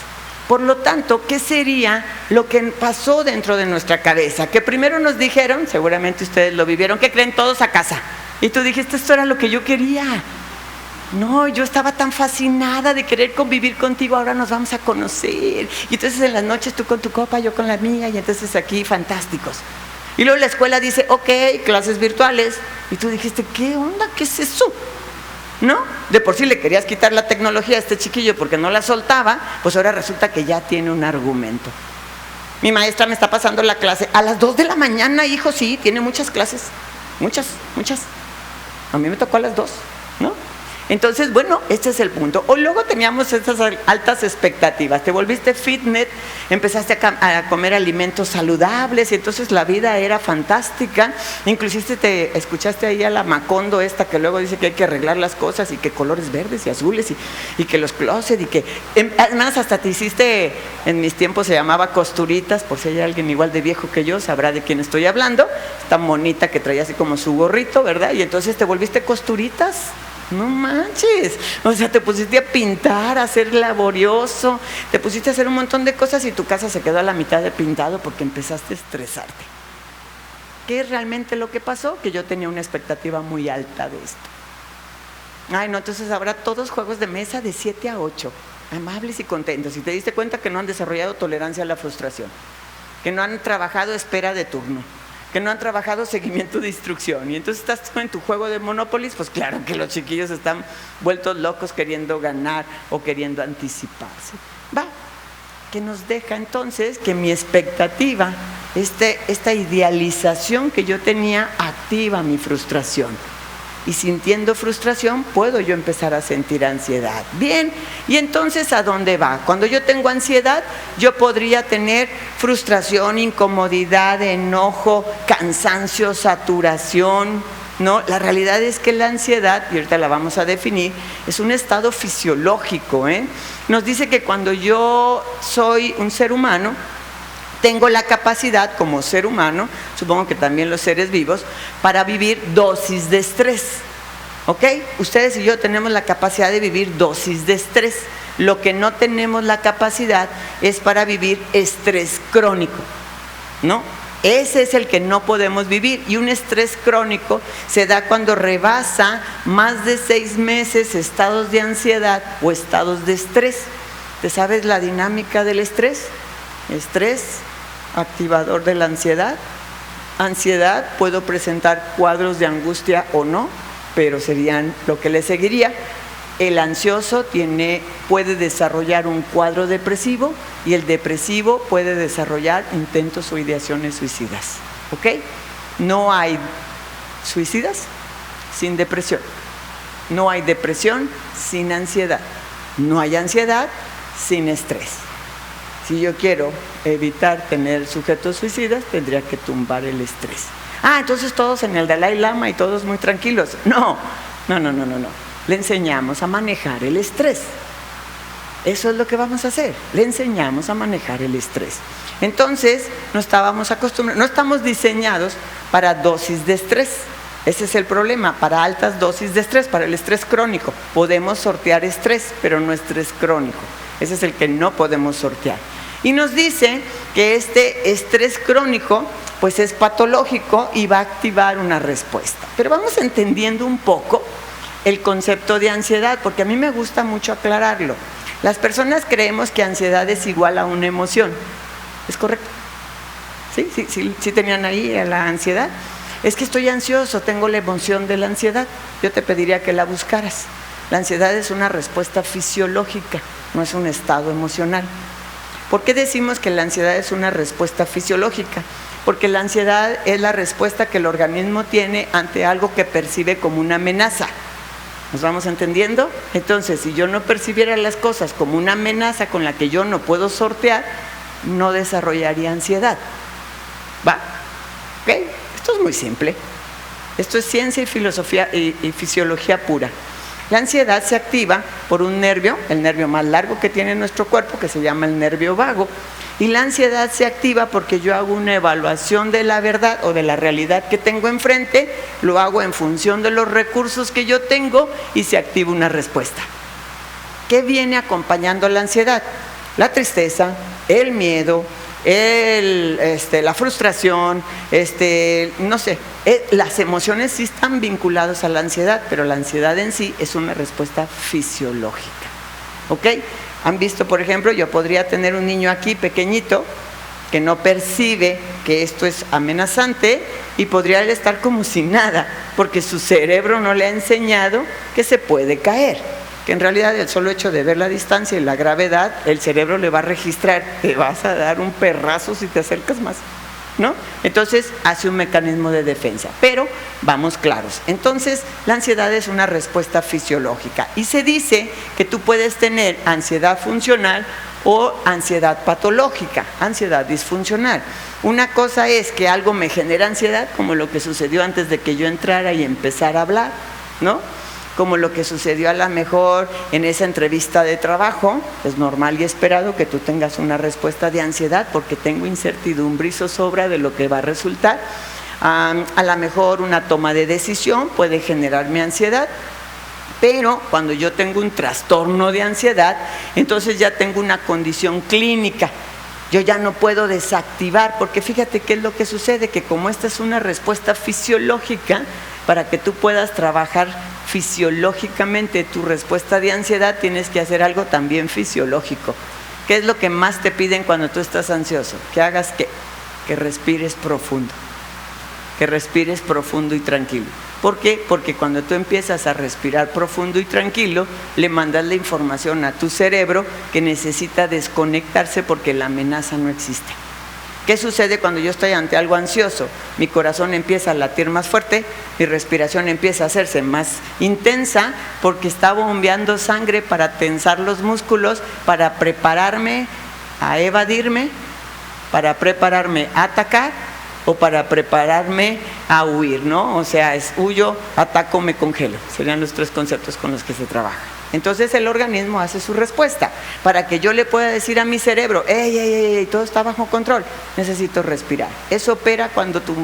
Por lo tanto, ¿qué sería lo que pasó dentro de nuestra cabeza? Que primero nos dijeron, seguramente ustedes lo vivieron, que creen todos a casa. Y tú dijiste, esto era lo que yo quería. No, yo estaba tan fascinada de querer convivir contigo, ahora nos vamos a conocer. Y entonces en las noches tú con tu copa, yo con la mía, y entonces aquí fantásticos. Y luego la escuela dice, ok, clases virtuales. Y tú dijiste, ¿qué onda? ¿Qué es eso? ¿No? De por sí le querías quitar la tecnología a este chiquillo porque no la soltaba, pues ahora resulta que ya tiene un argumento. Mi maestra me está pasando la clase a las 2 de la mañana, hijo, sí, tiene muchas clases, muchas. A mí me tocó a las 2, ¿no? Entonces, bueno, este es el punto. O luego teníamos estas altas expectativas, te volviste fitness, empezaste a comer alimentos saludables y entonces la vida era fantástica. Inclusive te escuchaste ahí a la Macondo esta que luego dice que hay que arreglar las cosas y que colores verdes y azules y que los closets y que además hasta te hiciste, en mis tiempos se llamaba costuritas, por si hay alguien igual de viejo que yo sabrá de quién estoy hablando, esta monita que traía así como su gorrito, ¿verdad? Y entonces te volviste costuritas. No manches, o sea, te pusiste a pintar, a ser laborioso, te pusiste a hacer un montón de cosas y tu casa se quedó a la mitad de pintado porque empezaste a estresarte. ¿Qué es realmente lo que pasó? Que yo tenía una expectativa muy alta de esto. Ay, no, entonces habrá todos juegos de mesa de 7 a 8, amables y contentos. Y te diste cuenta que no han desarrollado tolerancia a la frustración, que no han trabajado espera de turno, que no han trabajado seguimiento de instrucción. Y entonces estás tú en tu juego de Monopoly, pues claro que los chiquillos están vueltos locos queriendo ganar o queriendo anticiparse. Que nos deja entonces que mi expectativa, esta idealización que yo tenía, activa mi frustración. y sintiendo frustración puedo yo empezar a sentir ansiedad. Bien, y entonces ¿a dónde va? Cuando yo tengo ansiedad, yo podría tener frustración, incomodidad, enojo, cansancio, saturación, ¿no? La realidad es que la ansiedad, y ahorita la vamos a definir, es un estado fisiológico, ¿eh? Nos dice que cuando yo soy un ser humano, tengo la capacidad como ser humano, supongo que también los seres vivos, para vivir dosis de estrés. ¿Ok? Ustedes y yo tenemos la capacidad de vivir dosis de estrés. Lo que no tenemos la capacidad es para vivir estrés crónico, ¿no? Ese es el que no podemos vivir, y un estrés crónico se da cuando rebasa más de 6 meses estados de ansiedad o estados de estrés. ¿Te sabes la dinámica del estrés? Estrés, activador de la ansiedad. Ansiedad, puedo presentar cuadros de angustia o no, pero serían lo que le seguiría. El ansioso puede desarrollar un cuadro depresivo, y el depresivo puede desarrollar intentos o ideaciones suicidas. ¿Ok? No hay suicidas sin depresión. No hay depresión sin ansiedad. No hay ansiedad sin estrés. Si yo quiero evitar tener sujetos suicidas, tendría que tumbar el estrés. Entonces todos en el Dalai Lama y todos muy tranquilos. No. Le enseñamos a manejar el estrés. Eso es lo que vamos a hacer. Le enseñamos a manejar el estrés. Entonces, no estamos diseñados para dosis de estrés. Ese es el problema, para altas dosis de estrés, para el estrés crónico. Podemos sortear estrés, pero no estrés crónico. Ese es el que no podemos sortear. Y nos dice que este estrés crónico pues es patológico y va a activar una respuesta. Pero vamos entendiendo un poco el concepto de ansiedad, porque a mí me gusta mucho aclararlo. Las personas creemos que ansiedad es igual a una emoción. ¿Es correcto? ¿Sí tenían ahí la ansiedad? Es que estoy ansioso, tengo la emoción de la ansiedad. Yo te pediría que la buscaras. La ansiedad es una respuesta fisiológica, no es un estado emocional. ¿Por qué decimos que la ansiedad es una respuesta fisiológica? Porque la ansiedad es la respuesta que el organismo tiene ante algo que percibe como una amenaza. ¿Nos vamos entendiendo? Entonces, si yo no percibiera las cosas como una amenaza con la que yo no puedo sortear, no desarrollaría ansiedad. ¿Va? ¿Ok? Esto es muy simple. Esto es ciencia y filosofía y fisiología pura. La ansiedad se activa por un nervio, el nervio más largo que tiene nuestro cuerpo, que se llama el nervio vago. Y la ansiedad se activa porque yo hago una evaluación de la verdad o de la realidad que tengo enfrente, lo hago en función de los recursos que yo tengo y se activa una respuesta. ¿Qué viene acompañando la ansiedad? La tristeza, el miedo, la frustración, las emociones sí están vinculadas a la ansiedad, pero la ansiedad en sí es una respuesta fisiológica. ¿Ok? Han visto, por ejemplo, yo podría tener un niño aquí pequeñito que no percibe que esto es amenazante y podría él estar como si nada, porque su cerebro no le ha enseñado que se puede caer. Que en realidad el solo hecho de ver la distancia y la gravedad, el cerebro le va a registrar, te vas a dar un perrazo si te acercas más, ¿no? Entonces hace un mecanismo de defensa, pero vamos claros. Entonces la ansiedad es una respuesta fisiológica y se dice que tú puedes tener ansiedad funcional o ansiedad patológica, ansiedad disfuncional. Una cosa es que algo me genera ansiedad, como lo que sucedió antes de que yo entrara y empezara a hablar, ¿no? Como lo que sucedió a lo mejor en esa entrevista de trabajo. Es normal y esperado que tú tengas una respuesta de ansiedad porque tengo incertidumbre y zozobra de lo que va a resultar. A lo mejor una toma de decisión puede generarme ansiedad, pero cuando yo tengo un trastorno de ansiedad, entonces ya tengo una condición clínica. Yo ya no puedo desactivar, porque fíjate qué es lo que sucede, que como esta es una respuesta fisiológica, para que tú puedas trabajar fisiológicamente tu respuesta de ansiedad, tienes que hacer algo también fisiológico. ¿Qué es lo que más te piden cuando tú estás ansioso? Que hagas ¿qué? Que respires profundo. Que respires profundo y tranquilo. ¿Por qué? Porque cuando tú empiezas a respirar profundo y tranquilo, le mandas la información a tu cerebro que necesita desconectarse porque la amenaza no existe. ¿Qué sucede cuando yo estoy ante algo ansioso? Mi corazón empieza a latir más fuerte, mi respiración empieza a hacerse más intensa porque está bombeando sangre para tensar los músculos, para prepararme a evadirme, para prepararme a atacar o para prepararme a huir, ¿no? O sea, es huyo, ataco, me congelo. Serían los 3 conceptos con los que se trabaja. Entonces el organismo hace su respuesta para que yo le pueda decir a mi cerebro, ey, todo está bajo control, necesito respirar. Eso opera cuando tu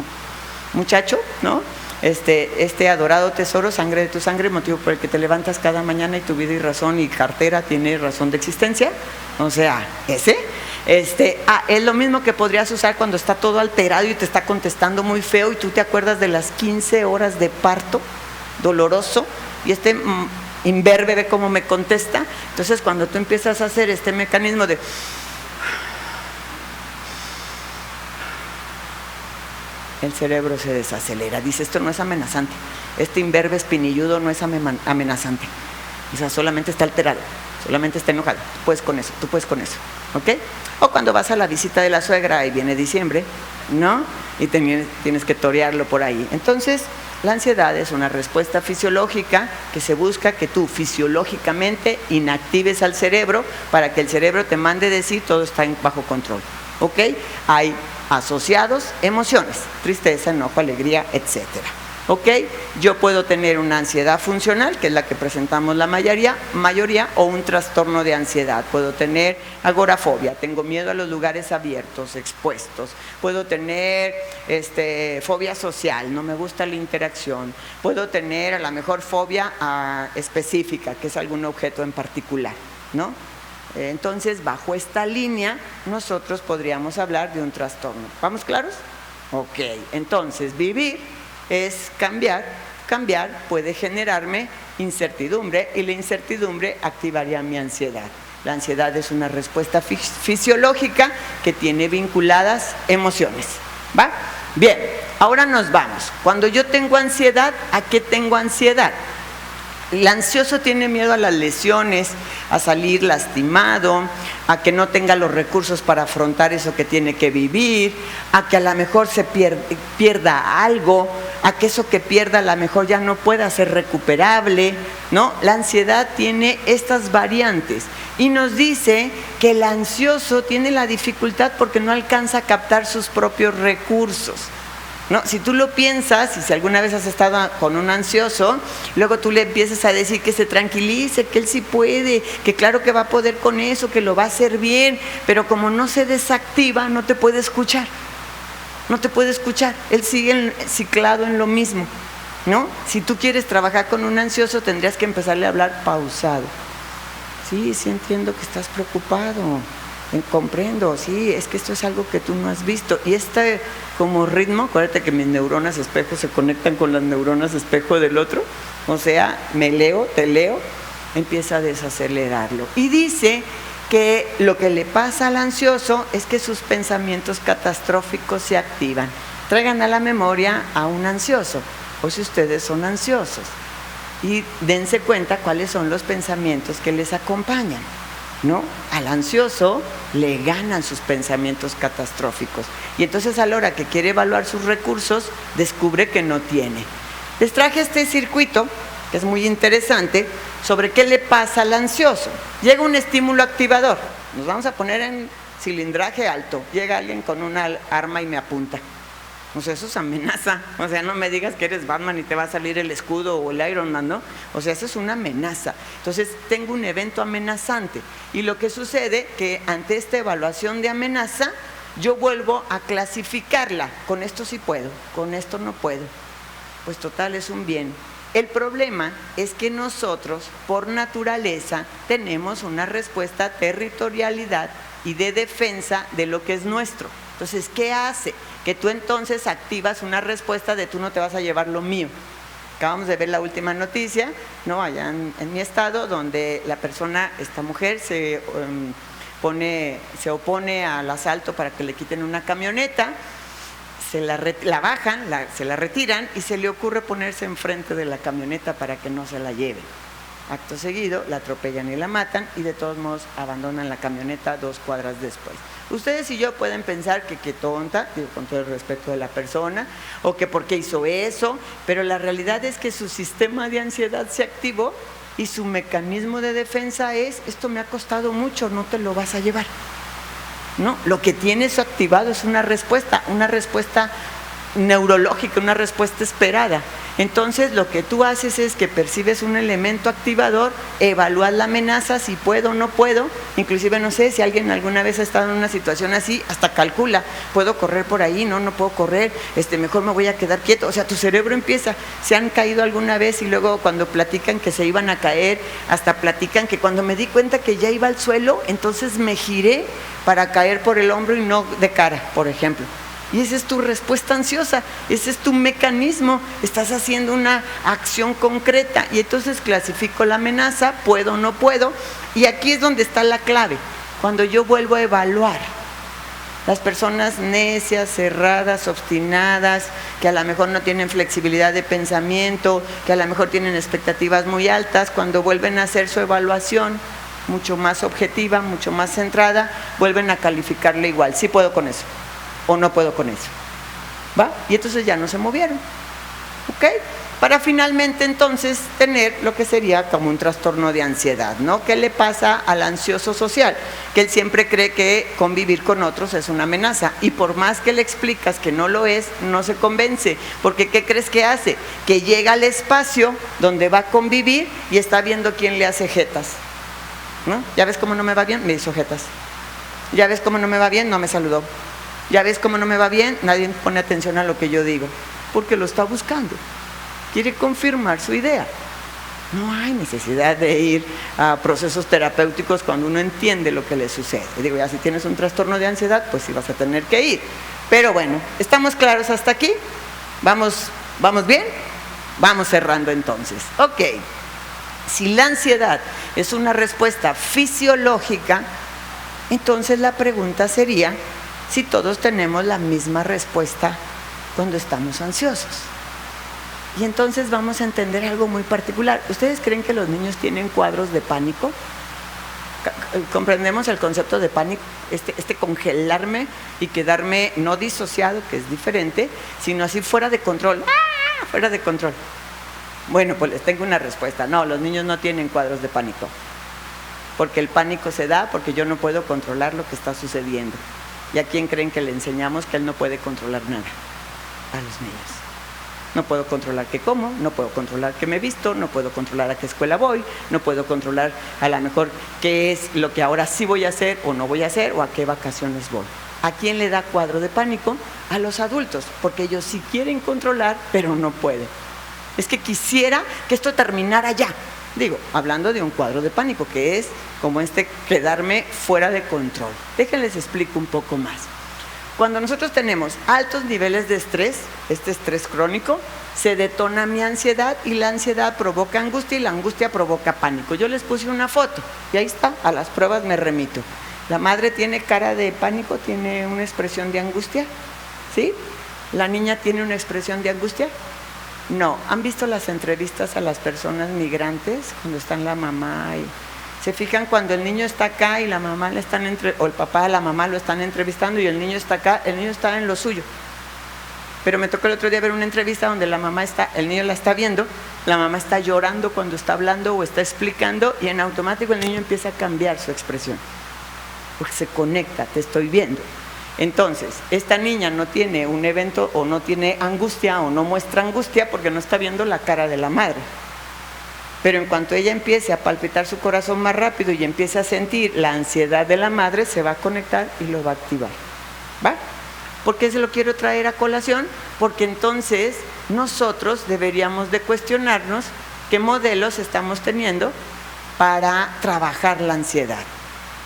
muchacho, ¿no? Este adorado tesoro, sangre de tu sangre, motivo por el que te levantas cada mañana y tu vida y razón y cartera tiene razón de existencia, o sea, ese. Es lo mismo que podrías usar cuando está todo alterado y te está contestando muy feo y tú te acuerdas de las 15 horas de parto doloroso y imberbe ve cómo me contesta. Entonces cuando tú empiezas a hacer este mecanismo de el cerebro se desacelera, dice esto no es amenazante, este imberbe espinilludo no es amenazante, o sea, solamente está alterado, solamente está enojado, tú puedes con eso, ¿ok? O cuando vas a la visita de la suegra y viene diciembre, ¿no? Y tienes que torearlo por ahí. Entonces, la ansiedad es una respuesta fisiológica que se busca que tú fisiológicamente inactives al cerebro para que el cerebro te mande decir todo está bajo control, ¿ok? Hay asociados emociones, tristeza, enojo, alegría, etcétera. ¿Ok? Yo puedo tener una ansiedad funcional, que es la que presentamos la mayoría, o un trastorno de ansiedad. Puedo tener agorafobia, tengo miedo a los lugares abiertos, expuestos. Puedo tener fobia social, no me gusta la interacción. Puedo tener a lo mejor fobia específica, que es algún objeto en particular, ¿no? Entonces, bajo esta línea, nosotros podríamos hablar de un trastorno. ¿Vamos claros? Ok, entonces, vivir es cambiar puede generarme incertidumbre y la incertidumbre activaría mi ansiedad. La ansiedad es una respuesta fisiológica que tiene vinculadas emociones, ¿va? Bien, ahora nos vamos. Cuando yo tengo ansiedad, ¿a qué tengo ansiedad? El ansioso tiene miedo a las lesiones, a salir lastimado, a que no tenga los recursos para afrontar eso que tiene que vivir, a que a lo mejor se pierda algo, a que eso que pierda a lo mejor ya no pueda ser recuperable, ¿no? La ansiedad tiene estas variantes y nos dice que el ansioso tiene la dificultad porque no alcanza a captar sus propios recursos. No, si tú lo piensas, y si alguna vez has estado con un ansioso, luego tú le empiezas a decir que se tranquilice, que él sí puede, que claro que va a poder con eso, que lo va a hacer bien, pero como no se desactiva, no te puede escuchar. No te puede escuchar, él sigue ciclado en lo mismo, ¿no? Si tú quieres trabajar con un ansioso, tendrías que empezarle a hablar pausado. Sí entiendo que estás preocupado. Comprendo, sí, es que esto es algo que tú no has visto. Y como ritmo, acuérdate que mis neuronas espejo se conectan con las neuronas espejo del otro. O sea, te leo, empieza a desacelerarlo. Y dice que lo que le pasa al ansioso es que sus pensamientos catastróficos se activan. Traigan a la memoria a un ansioso, o si ustedes son ansiosos, y dense cuenta cuáles son los pensamientos que les acompañan, ¿no? Al ansioso le ganan sus pensamientos catastróficos y entonces a la hora que quiere evaluar sus recursos descubre que no tiene. Les traje este circuito que es muy interesante sobre qué le pasa al ansioso. Llega un estímulo activador, nos vamos a poner en cilindraje alto, llega alguien con una arma y me apunta. O sea, eso es amenaza. O sea, no me digas que eres Batman y te va a salir el escudo o el Iron Man, ¿no? O sea, eso es una amenaza. Entonces, tengo un evento amenazante. Y lo que sucede que ante esta evaluación de amenaza, yo vuelvo a clasificarla. Con esto sí puedo, con esto no puedo. Pues total, es un bien. El problema es que nosotros, por naturaleza, tenemos una respuesta a territorialidad y de defensa de lo que es nuestro. Entonces, ¿qué hace? Que tú entonces activas una respuesta de tú no te vas a llevar lo mío. Acabamos de ver la última noticia, ¿no? Allá en mi estado, donde la persona, esta mujer, se opone al asalto para que le quiten una camioneta, la bajan, se la retiran y se le ocurre ponerse enfrente de la camioneta para que no se la lleven. Acto seguido, la atropellan y la matan y de todos modos abandonan la camioneta 2 cuadras después. Ustedes y yo pueden pensar que qué tonta, digo, con todo el respeto de la persona, o que por qué hizo eso, pero la realidad es que su sistema de ansiedad se activó y su mecanismo de defensa es: esto me ha costado mucho, no te lo vas a llevar. No, lo que tiene eso activado es una respuesta neurológica, una respuesta esperada. Entonces lo que tú haces es que percibes un elemento activador, evalúas la amenaza, si puedo o no puedo, inclusive no sé si alguien alguna vez ha estado en una situación así, hasta calcula, puedo correr por ahí, no puedo correr, mejor me voy a quedar quieto. O sea, tu cerebro empieza, se han caído alguna vez y luego cuando platican que se iban a caer, hasta platican que cuando me di cuenta que ya iba al suelo, entonces me giré para caer por el hombro y no de cara, por ejemplo. Y esa es tu respuesta ansiosa, ese es tu mecanismo, estás haciendo una acción concreta y entonces clasifico la amenaza, puedo o no puedo, y aquí es donde está la clave, cuando yo vuelvo a evaluar. Las personas necias, cerradas, obstinadas, que a lo mejor no tienen flexibilidad de pensamiento, que a lo mejor tienen expectativas muy altas, cuando vuelven a hacer su evaluación mucho más objetiva, mucho más centrada, vuelven a calificarle igual, sí puedo con eso o no puedo con eso, ¿va? Y entonces ya no se movieron, ¿ok? Para finalmente entonces tener lo que sería como un trastorno de ansiedad, ¿no? ¿Qué le pasa al ansioso social? Que él siempre cree que convivir con otros es una amenaza y por más que le explicas que no lo es, no se convence, porque ¿qué crees que hace? Que llega al espacio donde va a convivir y está viendo quién le hace jetas, ¿no? ¿Ya ves cómo no me va bien? Me hizo jetas. ¿Ya ves cómo no me va bien? No me saludó. ¿Ya ves cómo no me va bien? Nadie pone atención a lo que yo digo, porque lo está buscando, quiere confirmar su idea. No hay necesidad de ir a procesos terapéuticos cuando uno entiende lo que le sucede. Y digo, ya si tienes un trastorno de ansiedad, pues sí vas a tener que ir. Pero bueno, ¿estamos claros hasta aquí? ¿Vamos bien? Vamos cerrando entonces. Ok, si la ansiedad es una respuesta fisiológica, entonces la pregunta sería si todos tenemos la misma respuesta cuando estamos ansiosos. Y entonces vamos a entender algo muy particular. ¿Ustedes creen que los niños tienen cuadros de pánico? ¿Comprendemos el concepto de pánico? Congelarme y quedarme no disociado, que es diferente, sino así fuera de control. ¡Ah! Fuera de control. Bueno, pues les tengo una respuesta. No, los niños no tienen cuadros de pánico. Porque el pánico se da porque yo no puedo controlar lo que está sucediendo. ¿Y a quién creen que le enseñamos que él no puede controlar nada? A los niños. No puedo controlar qué como, no puedo controlar qué me visto, no puedo controlar a qué escuela voy, no puedo controlar a lo mejor qué es lo que ahora sí voy a hacer o no voy a hacer o a qué vacaciones voy. ¿A quién le da cuadro de pánico? A los adultos, porque ellos sí quieren controlar, pero no pueden. Es que quisiera que esto terminara ya. Digo, hablando de un cuadro de pánico, que es como quedarme fuera de control. Déjenles explico un poco más. Cuando nosotros tenemos altos niveles de estrés, este estrés crónico, se detona mi ansiedad y la ansiedad provoca angustia y la angustia provoca pánico. Yo les puse una foto y ahí está, a las pruebas me remito. La madre tiene cara de pánico, tiene una expresión de angustia, ¿sí? ¿La niña tiene una expresión de angustia? No. ¿Han visto las entrevistas a las personas migrantes cuando están la mamá y se fijan cuando el niño está acá y la mamá le están o el papá, la mamá lo están entrevistando y el niño está acá, el niño está en lo suyo? Pero me tocó el otro día ver una entrevista donde el niño la está viendo, la mamá está llorando cuando está hablando o está explicando y en automático el niño empieza a cambiar su expresión, porque se conecta, te estoy viendo. Entonces, esta niña no tiene un evento o no tiene angustia o no muestra angustia porque no está viendo la cara de la madre. Pero en cuanto ella empiece a palpitar su corazón más rápido y empiece a sentir la ansiedad de la madre, se va a conectar y lo va a activar. ¿Va? ¿Por qué se lo quiero traer a colación? Porque entonces nosotros deberíamos de cuestionarnos qué modelos estamos teniendo para trabajar la ansiedad.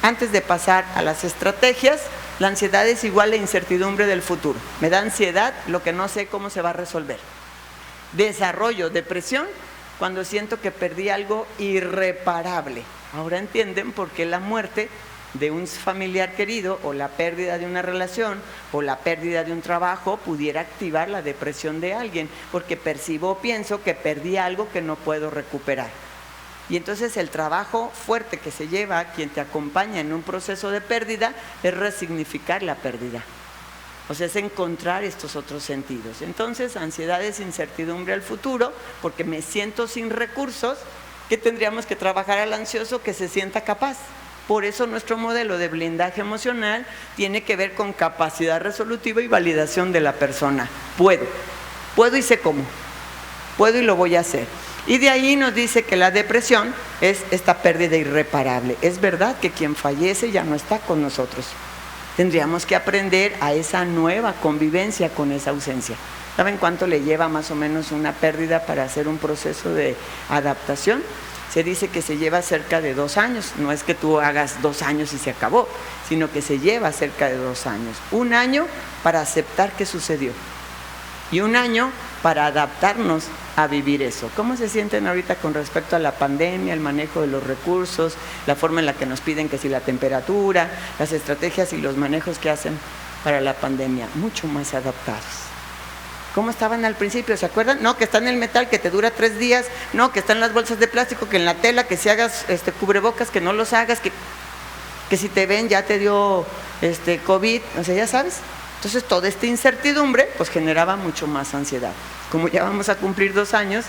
Antes de pasar a las estrategias, la ansiedad es igual a incertidumbre del futuro. Me da ansiedad lo que no sé cómo se va a resolver. Desarrollo depresión cuando siento que perdí algo irreparable. Ahora entienden por qué la muerte de un familiar querido o la pérdida de una relación o la pérdida de un trabajo pudiera activar la depresión de alguien, porque percibo o pienso que perdí algo que no puedo recuperar. Y entonces el trabajo fuerte que se lleva quien te acompaña en un proceso de pérdida es resignificar la pérdida. O sea, es encontrar estos otros sentidos. Entonces, ansiedad es incertidumbre al futuro, porque me siento sin recursos, que tendríamos que trabajar al ansioso que se sienta capaz. Por eso nuestro modelo de blindaje emocional tiene que ver con capacidad resolutiva y validación de la persona. Puedo y sé cómo. Puedo y lo voy a hacer. Y de ahí nos dice que la depresión es esta pérdida irreparable. Es verdad que quien fallece ya no está con nosotros. Tendríamos que aprender a esa nueva convivencia con esa ausencia. ¿Saben cuánto le lleva más o menos una pérdida para hacer un proceso de adaptación? Se dice que se lleva cerca de 2 años. No es que tú hagas 2 años y se acabó, sino que se lleva cerca de 2 años. 1 año para aceptar que sucedió y 1 año para adaptarnos a vivir eso. ¿Cómo se sienten ahorita con respecto a la pandemia, el manejo de los recursos, la forma en la que nos piden que si la temperatura, las estrategias y los manejos que hacen para la pandemia? Mucho más adaptados. ¿Cómo estaban al principio? ¿Se acuerdan? No, que está en el metal, que te dura 3 días, no, que está en las bolsas de plástico, que en la tela, que si hagas cubrebocas, que no los hagas, que si te ven ya te dio COVID, o sea, ya sabes. Entonces toda esta incertidumbre pues generaba mucho más ansiedad. Como ya vamos a cumplir 2 años,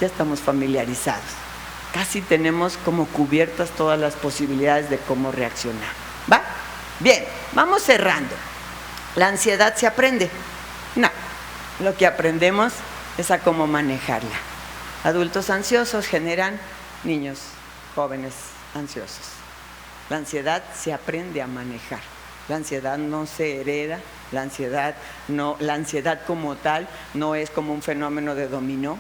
ya estamos familiarizados. Casi tenemos como cubiertas todas las posibilidades de cómo reaccionar. ¿Va? Bien, vamos cerrando. ¿La ansiedad se aprende? No. Lo que aprendemos es a cómo manejarla. Adultos ansiosos generan niños, jóvenes ansiosos. La ansiedad se aprende a manejar. La ansiedad no se hereda, la ansiedad como tal no es como un fenómeno de dominó,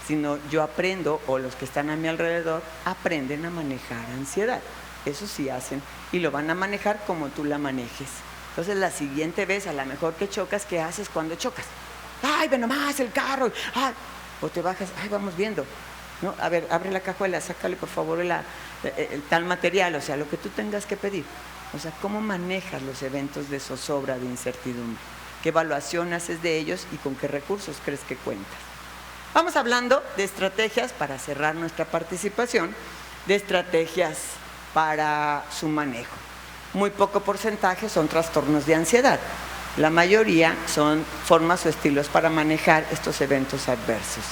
sino yo aprendo, o los que están a mi alrededor aprenden a manejar ansiedad. Eso sí hacen, y lo van a manejar como tú la manejes. Entonces la siguiente vez, a lo mejor que chocas, ¿qué haces cuando chocas? ¡Ay, ve nomás el carro! ¡Ay! O te bajas, ¡ay, vamos viendo! ¿No? A ver, abre la cajuela, sácale por favor el tal material, o sea, lo que tú tengas que pedir. O sea, ¿cómo manejas los eventos de zozobra, de incertidumbre? ¿Qué evaluación haces de ellos y con qué recursos crees que cuentas? Vamos hablando de estrategias para cerrar nuestra participación, de estrategias para su manejo. Muy poco porcentaje son trastornos de ansiedad. La mayoría son formas o estilos para manejar estos eventos adversos.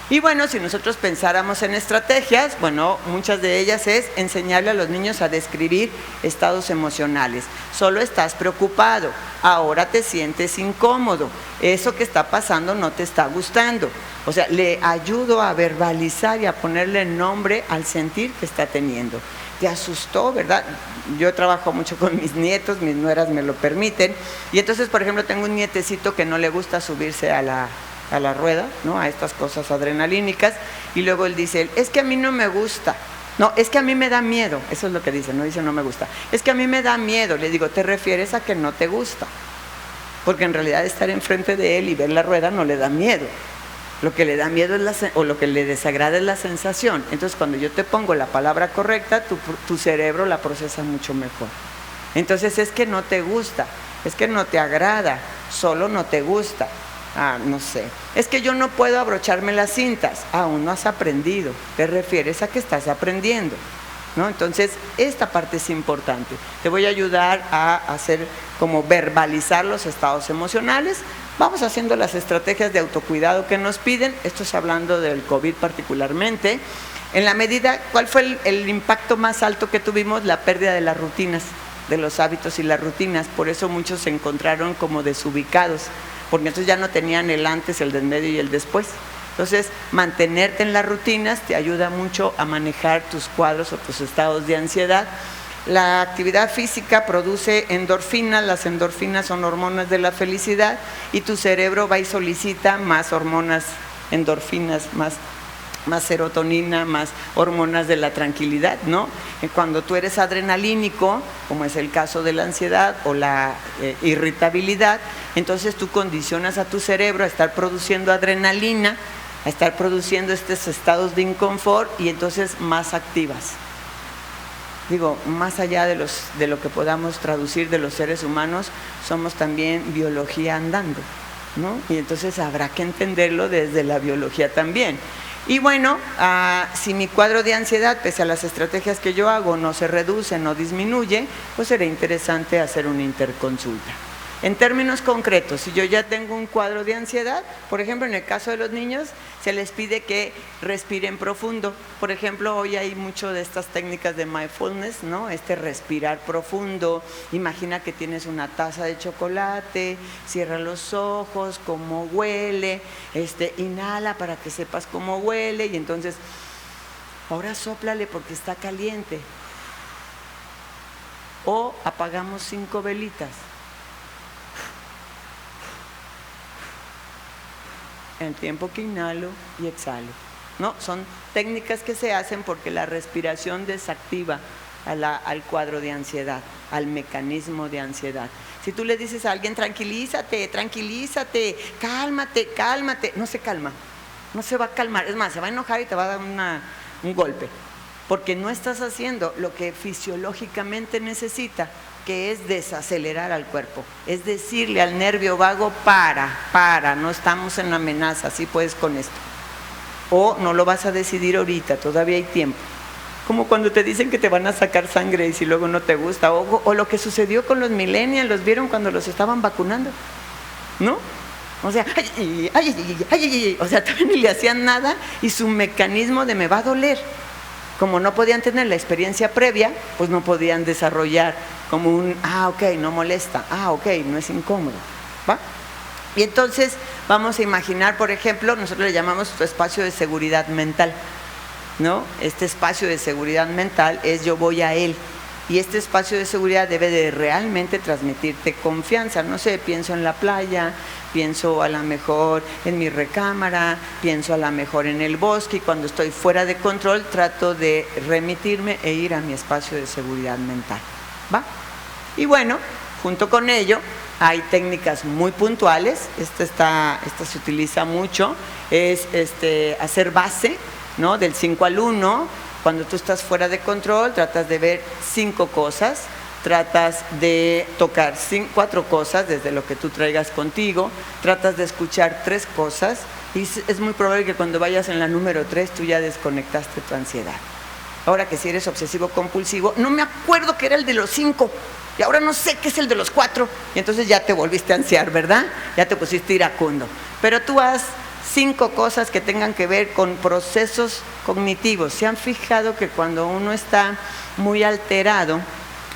Y bueno, si nosotros pensáramos en estrategias, bueno, muchas de ellas es enseñarle a los niños a describir estados emocionales. Solo estás preocupado, ahora te sientes incómodo, eso que está pasando no te está gustando. O sea, le ayudo a verbalizar y a ponerle nombre al sentir que está teniendo. Te asustó, ¿verdad? Yo trabajo mucho con mis nietos, mis nueras me lo permiten, y entonces, por ejemplo, tengo un nietecito que no le gusta subirse a la rueda, ¿no? A estas cosas adrenalínicas, y luego él dice, es que a mí no me gusta, no, es que a mí me da miedo, eso es lo que dice, no dice no me gusta, es que a mí me da miedo. Le digo, te refieres a que no te gusta, porque en realidad estar enfrente de él y ver la rueda no le da miedo. Lo que le da miedo es o lo que le desagrada es la sensación. Entonces cuando yo te pongo la palabra correcta, tu cerebro la procesa mucho mejor. Entonces es que no te gusta, es que no te agrada, solo no te gusta. No sé, es que yo no puedo abrocharme las cintas. Aún no has aprendido, te refieres a que estás aprendiendo, ¿no? Entonces esta parte es importante. Te voy a ayudar a hacer como verbalizar los estados emocionales. Vamos haciendo las estrategias de autocuidado que nos piden. Esto es hablando del COVID particularmente. En la medida, ¿cuál fue el impacto más alto que tuvimos? La pérdida de las rutinas, de los hábitos y las rutinas. Por eso muchos se encontraron como desubicados, porque entonces ya no tenían el antes, el del medio y el después. Entonces, mantenerte en las rutinas te ayuda mucho a manejar tus cuadros o tus estados de ansiedad. La actividad física produce endorfinas, las endorfinas son hormonas de la felicidad, y tu cerebro va y solicita más hormonas, endorfinas, más serotonina, más hormonas de la tranquilidad, ¿no? Cuando tú eres adrenalínico, como es el caso de la ansiedad o la irritabilidad, entonces tú condicionas a tu cerebro a estar produciendo adrenalina, a estar produciendo estos estados de inconfort, y entonces más activas. Digo, más allá de lo que podamos traducir de los seres humanos, somos también biología andando, ¿no? Y entonces habrá que entenderlo desde la biología también. Y bueno, si mi cuadro de ansiedad, pese a las estrategias que yo hago, no se reduce, no disminuye, pues sería interesante hacer una interconsulta. En términos concretos, si yo ya tengo un cuadro de ansiedad, por ejemplo, en el caso de los niños, se les pide que respiren profundo. Por ejemplo, hoy hay mucho de estas técnicas de mindfulness, ¿no? Respirar profundo. Imagina que tienes una taza de chocolate, cierra los ojos, cómo huele, inhala para que sepas cómo huele y entonces, ahora sóplale porque está caliente. O apagamos 5 velitas. En el tiempo que inhalo y exhalo. ¿No? Son técnicas que se hacen porque la respiración desactiva al cuadro de ansiedad, al mecanismo de ansiedad. Si tú le dices a alguien, tranquilízate, tranquilízate, cálmate, cálmate, no se calma, no se va a calmar, es más, se va a enojar y te va a dar un golpe, porque no estás haciendo lo que fisiológicamente necesita, que es desacelerar al cuerpo, es decirle al nervio vago, para, no estamos en amenaza, así puedes con esto. O no lo vas a decidir ahorita, todavía hay tiempo. Como cuando te dicen que te van a sacar sangre y si luego no te gusta, o lo que sucedió con los millennials, los vieron cuando los estaban vacunando, ¿no? O sea, o sea, también ni le hacían nada y su mecanismo de me va a doler. Como no podían tener la experiencia previa, pues no podían desarrollar como ok, no molesta, ok, no es incómodo, ¿va? Y entonces vamos a imaginar, por ejemplo, nosotros le llamamos tu espacio de seguridad mental, ¿no? Este espacio de seguridad mental es yo voy a él. Y este espacio de seguridad debe de realmente transmitirte confianza. No sé, pienso en la playa, pienso a lo mejor en mi recámara, pienso a lo mejor en el bosque y cuando estoy fuera de control trato de remitirme e ir a mi espacio de seguridad mental, ¿va? Y bueno, junto con ello hay técnicas muy puntuales, esta se utiliza mucho, es hacer base, ¿no? Del 5 al 1. Cuando tú estás fuera de control, tratas de ver 5 cosas, tratas de tocar 4 cosas desde lo que tú traigas contigo, tratas de escuchar 3 cosas y es muy probable que cuando vayas en la número 3 tú ya desconectaste tu ansiedad. Ahora que si eres obsesivo compulsivo, no me acuerdo que era el de los 5 y ahora no sé qué es el de los 4 y entonces ya te volviste a ansiar, ¿verdad? Ya te pusiste iracundo. Pero tú haz 5 cosas que tengan que ver con procesos cognitivos. ¿Se han fijado que cuando uno está muy alterado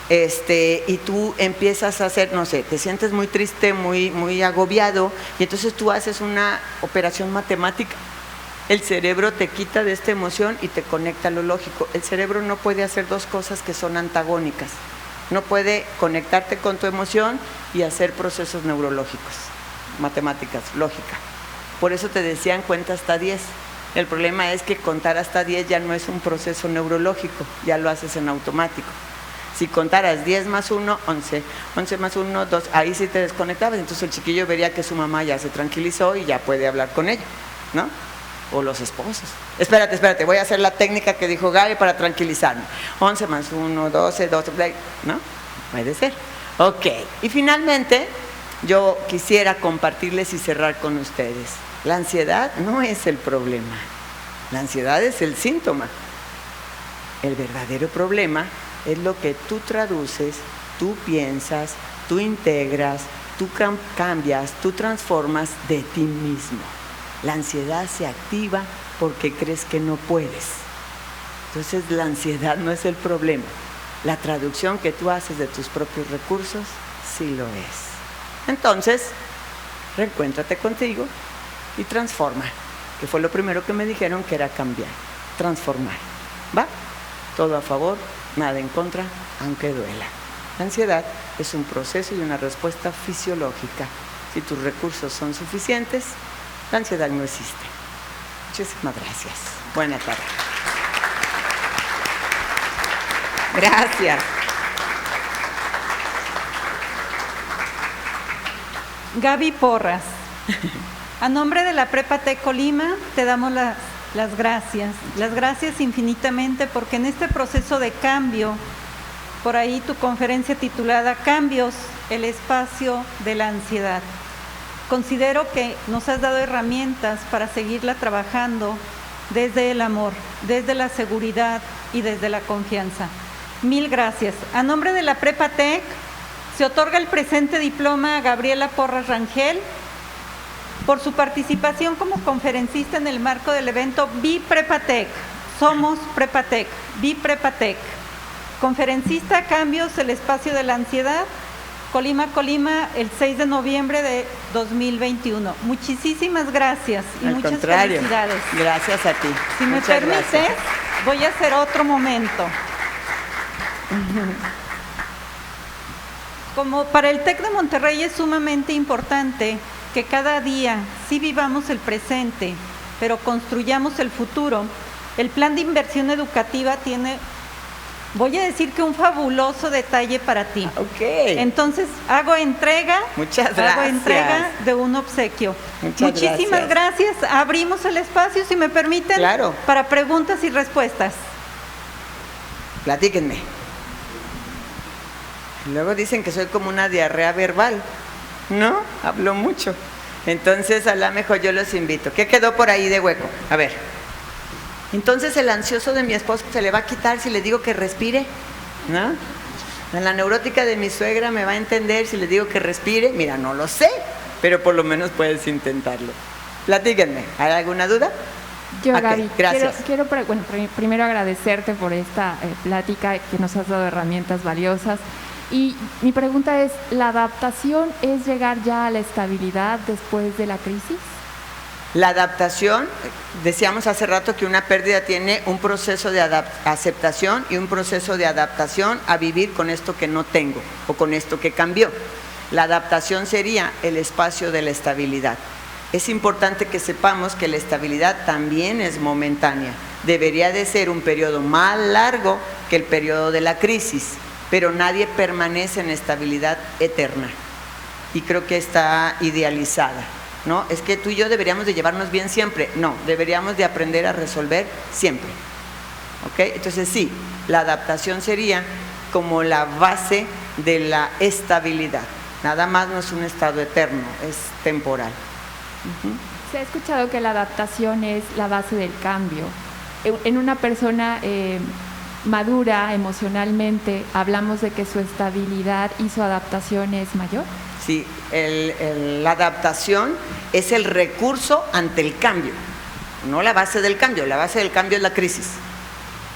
y tú empiezas a hacer, no sé, te sientes muy triste, muy agobiado y entonces tú haces una operación matemática? El cerebro te quita de esta emoción y te conecta a lo lógico. El cerebro no puede hacer 2 cosas que son antagónicas. No puede conectarte con tu emoción y hacer procesos neurológicos, matemáticas, lógica. Por eso te decían cuenta hasta 10. El problema es que contar hasta 10 ya no es un proceso neurológico, ya lo haces en automático. Si contaras 10 más 1, 11, 11 más 1, 2, ahí sí te desconectabas, entonces el chiquillo vería que su mamá ya se tranquilizó y ya puede hablar con ella, ¿no? O los esposos. Espérate, voy a hacer la técnica que dijo Gaby para tranquilizarme. 11 más 1, 12, 12, ¿no? Puede ser. Ok, y finalmente yo quisiera compartirles y cerrar con ustedes. La ansiedad no es el problema, la ansiedad es el síntoma. El verdadero problema es lo que tú traduces, tú piensas, tú integras, tú cambias, tú transformas de ti mismo. La ansiedad se activa porque crees que no puedes. Entonces la ansiedad no es el problema. La traducción que tú haces de tus propios recursos sí lo es. Entonces, reencuéntrate contigo y transforma, que fue lo primero que me dijeron que era cambiar, transformar. ¿Va? Todo a favor, nada en contra, aunque duela. La ansiedad es un proceso y una respuesta fisiológica. Si tus recursos son suficientes, la ansiedad no existe. Muchísimas gracias. Buena tarde. Gracias. Gaby Porras, a nombre de la Prepa TEC Colima te damos las gracias infinitamente porque en este proceso de cambio, por ahí tu conferencia titulada Cambios, el espacio de la ansiedad. Considero que nos has dado herramientas para seguirla trabajando desde el amor, desde la seguridad y desde la confianza. Mil gracias. A nombre de la Prepatec, se otorga el presente diploma a Gabriela Porras Rangel por su participación como conferencista en el marco del evento BiPrepatec. Somos Prepatec, BiPrepatec. Conferencista Cambios, el espacio de la ansiedad, Colima, el 6 de noviembre de 2021. Muchísimas gracias y muchas felicidades. Gracias a ti. Si me permites, voy a hacer otro momento. Como para el TEC de Monterrey es sumamente importante que cada día sí vivamos el presente, pero construyamos el futuro, el plan de inversión educativa tiene, voy a decir que un fabuloso detalle para ti. Ok. Entonces, hago entrega de un obsequio. Muchísimas gracias. Abrimos el espacio, si me permiten, claro, para preguntas y respuestas. Platíquenme. Luego dicen que soy como una diarrea verbal, ¿no? Hablo mucho. Entonces, a lo mejor yo los invito. ¿Qué quedó por ahí de hueco? A ver. Entonces, el ansioso de mi esposo se le va a quitar si le digo que respire, ¿no? La neurótica de mi suegra me va a entender si le digo que respire. Mira, no lo sé, pero por lo menos puedes intentarlo. Platíquenme. ¿Hay alguna duda? Yo, Okay, Gaby, gracias. primero agradecerte por esta plática que nos has dado herramientas valiosas. Y mi pregunta es, ¿la adaptación es llegar ya a la estabilidad después de la crisis? La adaptación, decíamos hace rato que una pérdida tiene un proceso de aceptación y un proceso de adaptación a vivir con esto que no tengo o con esto que cambió. La adaptación sería el espacio de la estabilidad. Es importante que sepamos que la estabilidad también es momentánea. Debería de ser un periodo más largo que el periodo de la crisis, pero nadie permanece en estabilidad eterna. Y creo que está idealizada, ¿no? Es que tú y yo deberíamos de llevarnos bien siempre. No, deberíamos de aprender a resolver siempre. ¿Ok? Entonces sí, la adaptación sería como la base de la estabilidad. Nada más no es un estado eterno, es temporal. Se ha escuchado que la adaptación es la base del cambio. En una persona madura emocionalmente, ¿hablamos de que su estabilidad y su adaptación es mayor? Sí, la adaptación es el recurso ante el cambio, no la base del cambio. La base del cambio es la crisis.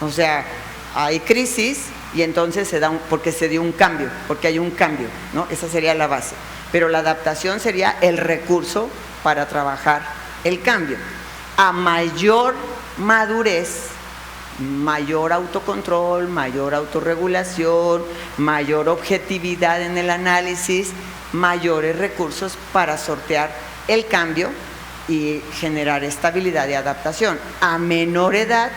O sea, hay crisis y entonces se da porque se dio un cambio, porque hay un cambio, ¿no? Esa sería la base. Pero la adaptación sería el recurso para trabajar el cambio. A mayor madurez, mayor autocontrol, mayor autorregulación, mayor objetividad en el análisis, mayores recursos para sortear el cambio y generar estabilidad y adaptación. A menor edad,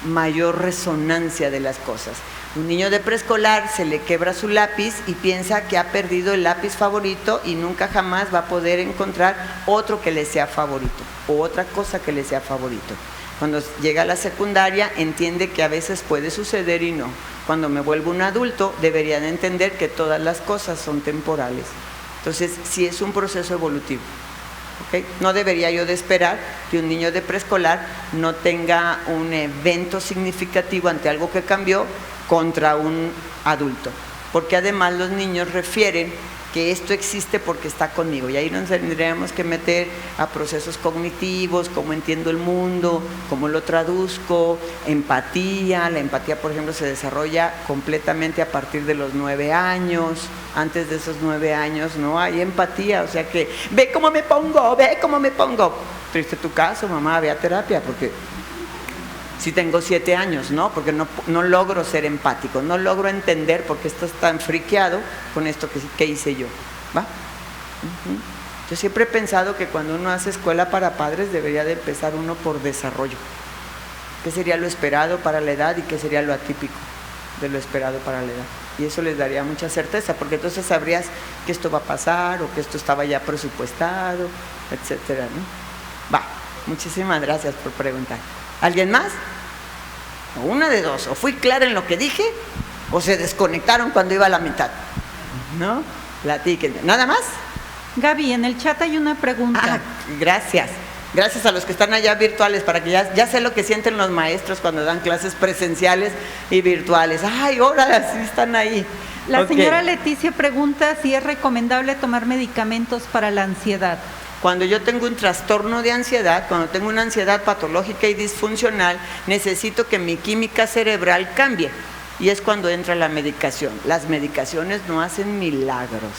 mayor resonancia de las cosas. Un niño de preescolar se le quebra su lápiz y piensa que ha perdido el lápiz favorito y nunca jamás va a poder encontrar otro que le sea favorito o otra cosa que le sea favorito. Cuando llega a la secundaria entiende que a veces puede suceder y no. Cuando me vuelvo un adulto debería de entender que todas las cosas son temporales. Entonces sí es un proceso evolutivo. ¿Okay? No debería yo de esperar que un niño de preescolar no tenga un evento significativo ante algo que cambió contra un adulto, porque además los niños refieren que esto existe porque está conmigo, y ahí nos tendríamos que meter a procesos cognitivos, cómo entiendo el mundo, cómo lo traduzco, empatía. La empatía, por ejemplo, se desarrolla completamente a partir de los 9 años, antes de esos 9 años no hay empatía, o sea que ve cómo me pongo, triste tu caso, mamá, ve a terapia, porque si tengo 7 años, ¿no? Porque no logro ser empático, no logro entender por qué estás tan friqueado con esto que hice yo, ¿va? Yo siempre he pensado que cuando uno hace escuela para padres debería de empezar uno por desarrollo. ¿Qué sería lo esperado para la edad y qué sería lo atípico de lo esperado para la edad? Y eso les daría mucha certeza, porque entonces sabrías que esto va a pasar o que esto estaba ya presupuestado, etcétera, ¿no? Va, muchísimas gracias por preguntar. ¿Alguien más? Una de dos, o fui clara en lo que dije o se desconectaron cuando iba a la mitad, ¿no? Platíquenme. ¿Nada más? Gaby, en el chat hay una pregunta. Gracias. Gracias a los que están allá virtuales, para que ya sé lo que sienten los maestros cuando dan clases presenciales y virtuales. ¡Ay, órale, sí están ahí! La señora Leticia pregunta si es recomendable tomar medicamentos para la ansiedad. Cuando yo tengo un trastorno de ansiedad, cuando tengo una ansiedad patológica y disfuncional, necesito que mi química cerebral cambie. Y es cuando entra la medicación. Las medicaciones no hacen milagros.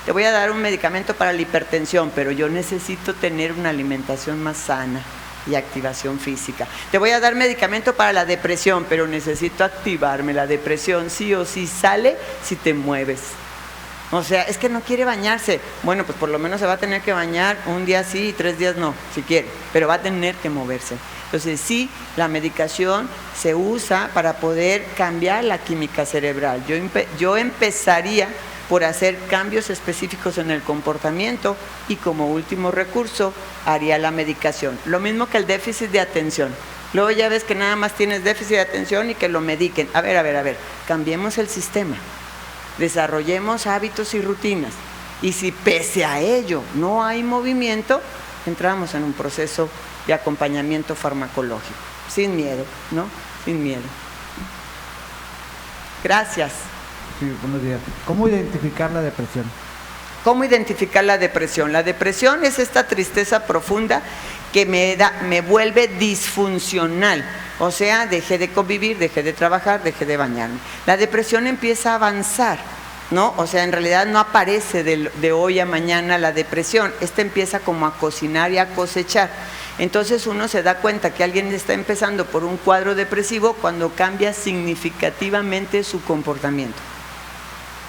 Te voy a dar un medicamento para la hipertensión, pero yo necesito tener una alimentación más sana y activación física. Te voy a dar medicamento para la depresión, pero necesito activarme. La depresión sí o sí sale si te mueves. O sea, es que no quiere bañarse. Bueno, pues por lo menos se va a tener que bañar un día sí y 3 días no, si quiere, pero va a tener que moverse. Entonces sí, la medicación se usa para poder cambiar la química cerebral. Yo empezaría por hacer cambios específicos en el comportamiento y como último recurso haría la medicación. Lo mismo que el déficit de atención. Luego ya ves que nada más tienes déficit de atención y que lo mediquen. A ver, cambiemos el sistema, desarrollemos hábitos y rutinas. Y si pese a ello no hay movimiento, entramos en un proceso de acompañamiento farmacológico. Sin miedo, ¿no? Sin miedo. Gracias. Sí, buenos días. ¿Cómo identificar la depresión? ¿Cómo identificar la depresión? La depresión es esta tristeza profunda que me vuelve disfuncional. O sea, dejé de convivir, dejé de trabajar, dejé de bañarme. La depresión empieza a avanzar, ¿no? O sea, en realidad no aparece de hoy a mañana la depresión. Esta empieza como a cocinar y a cosechar. Entonces uno se da cuenta que alguien está empezando por un cuadro depresivo cuando cambia significativamente su comportamiento,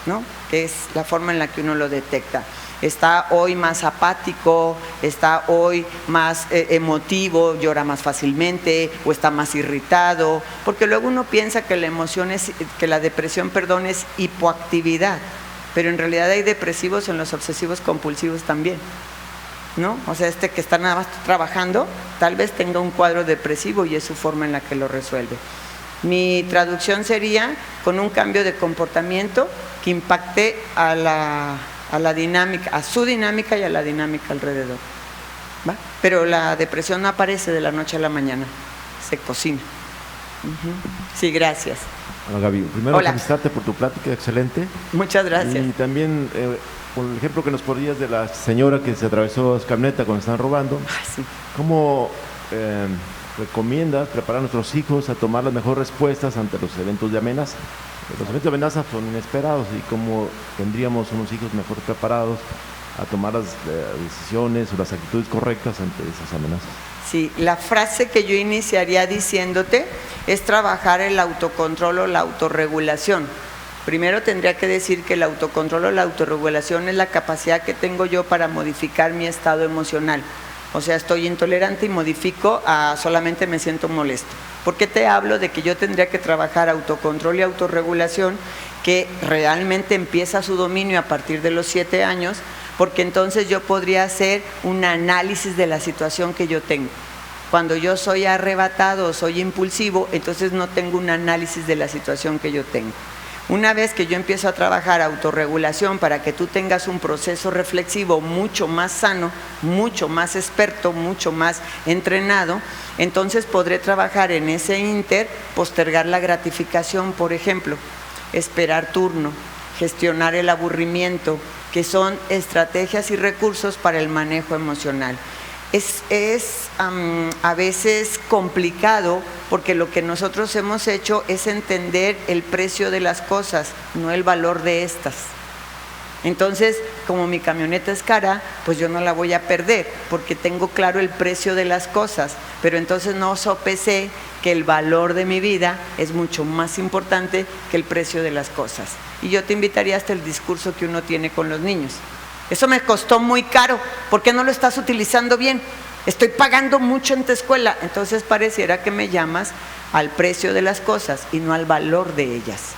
¿no? Que es la forma en la que uno lo detecta. Está hoy más apático, está hoy más emotivo, llora más fácilmente o está más irritado, porque luego uno piensa que la depresión es hipoactividad, pero en realidad hay depresivos en los obsesivos compulsivos también, ¿no? O sea, que está nada más trabajando, tal vez tenga un cuadro depresivo y es su forma en la que lo resuelve. Mi traducción sería con un cambio de comportamiento que impacte a la dinámica, a su dinámica y a la dinámica alrededor. ¿Va? Pero la depresión no aparece de la noche a la mañana, se cocina. Sí, gracias. Hola Gaby, primero Hola. felicitarte por tu plática, excelente. Muchas gracias. Y también por el ejemplo que nos ponías de la señora que se atravesó su camioneta cuando estaban robando. Sí. ¿Cómo recomiendas preparar a nuestros hijos a tomar las mejores respuestas ante los eventos de amenaza? Los eventos de amenaza son inesperados y cómo tendríamos unos hijos mejor preparados a tomar las decisiones o las actitudes correctas ante esas amenazas. Sí, la frase que yo iniciaría diciéndote es trabajar el autocontrol o la autorregulación. Primero tendría que decir que el autocontrol o la autorregulación es la capacidad que tengo yo para modificar mi estado emocional. O sea, estoy intolerante y modifico a solamente me siento molesto. ¿Por qué te hablo de que yo tendría que trabajar autocontrol y autorregulación, que realmente empieza su dominio a partir de los 7 años? Porque entonces yo podría hacer un análisis de la situación que yo tengo. Cuando yo soy arrebatado o soy impulsivo, entonces no tengo un análisis de la situación que yo tengo. Una vez que yo empiezo a trabajar autorregulación para que tú tengas un proceso reflexivo mucho más sano, mucho más experto, mucho más entrenado, entonces podré trabajar en ese ínter, postergar la gratificación, por ejemplo, esperar turno, gestionar el aburrimiento, que son estrategias y recursos para el manejo emocional. Es a veces complicado porque lo que nosotros hemos hecho es entender el precio de las cosas, no el valor de estas. Entonces, como mi camioneta es cara, pues yo no la voy a perder porque tengo claro el precio de las cosas, pero entonces no sopesé que el valor de mi vida es mucho más importante que el precio de las cosas. Y yo te invitaría hasta el discurso que uno tiene con los niños. Eso me costó muy caro, ¿por qué no lo estás utilizando bien? Estoy pagando mucho en tu escuela. Entonces pareciera que me llamas al precio de las cosas y no al valor de ellas.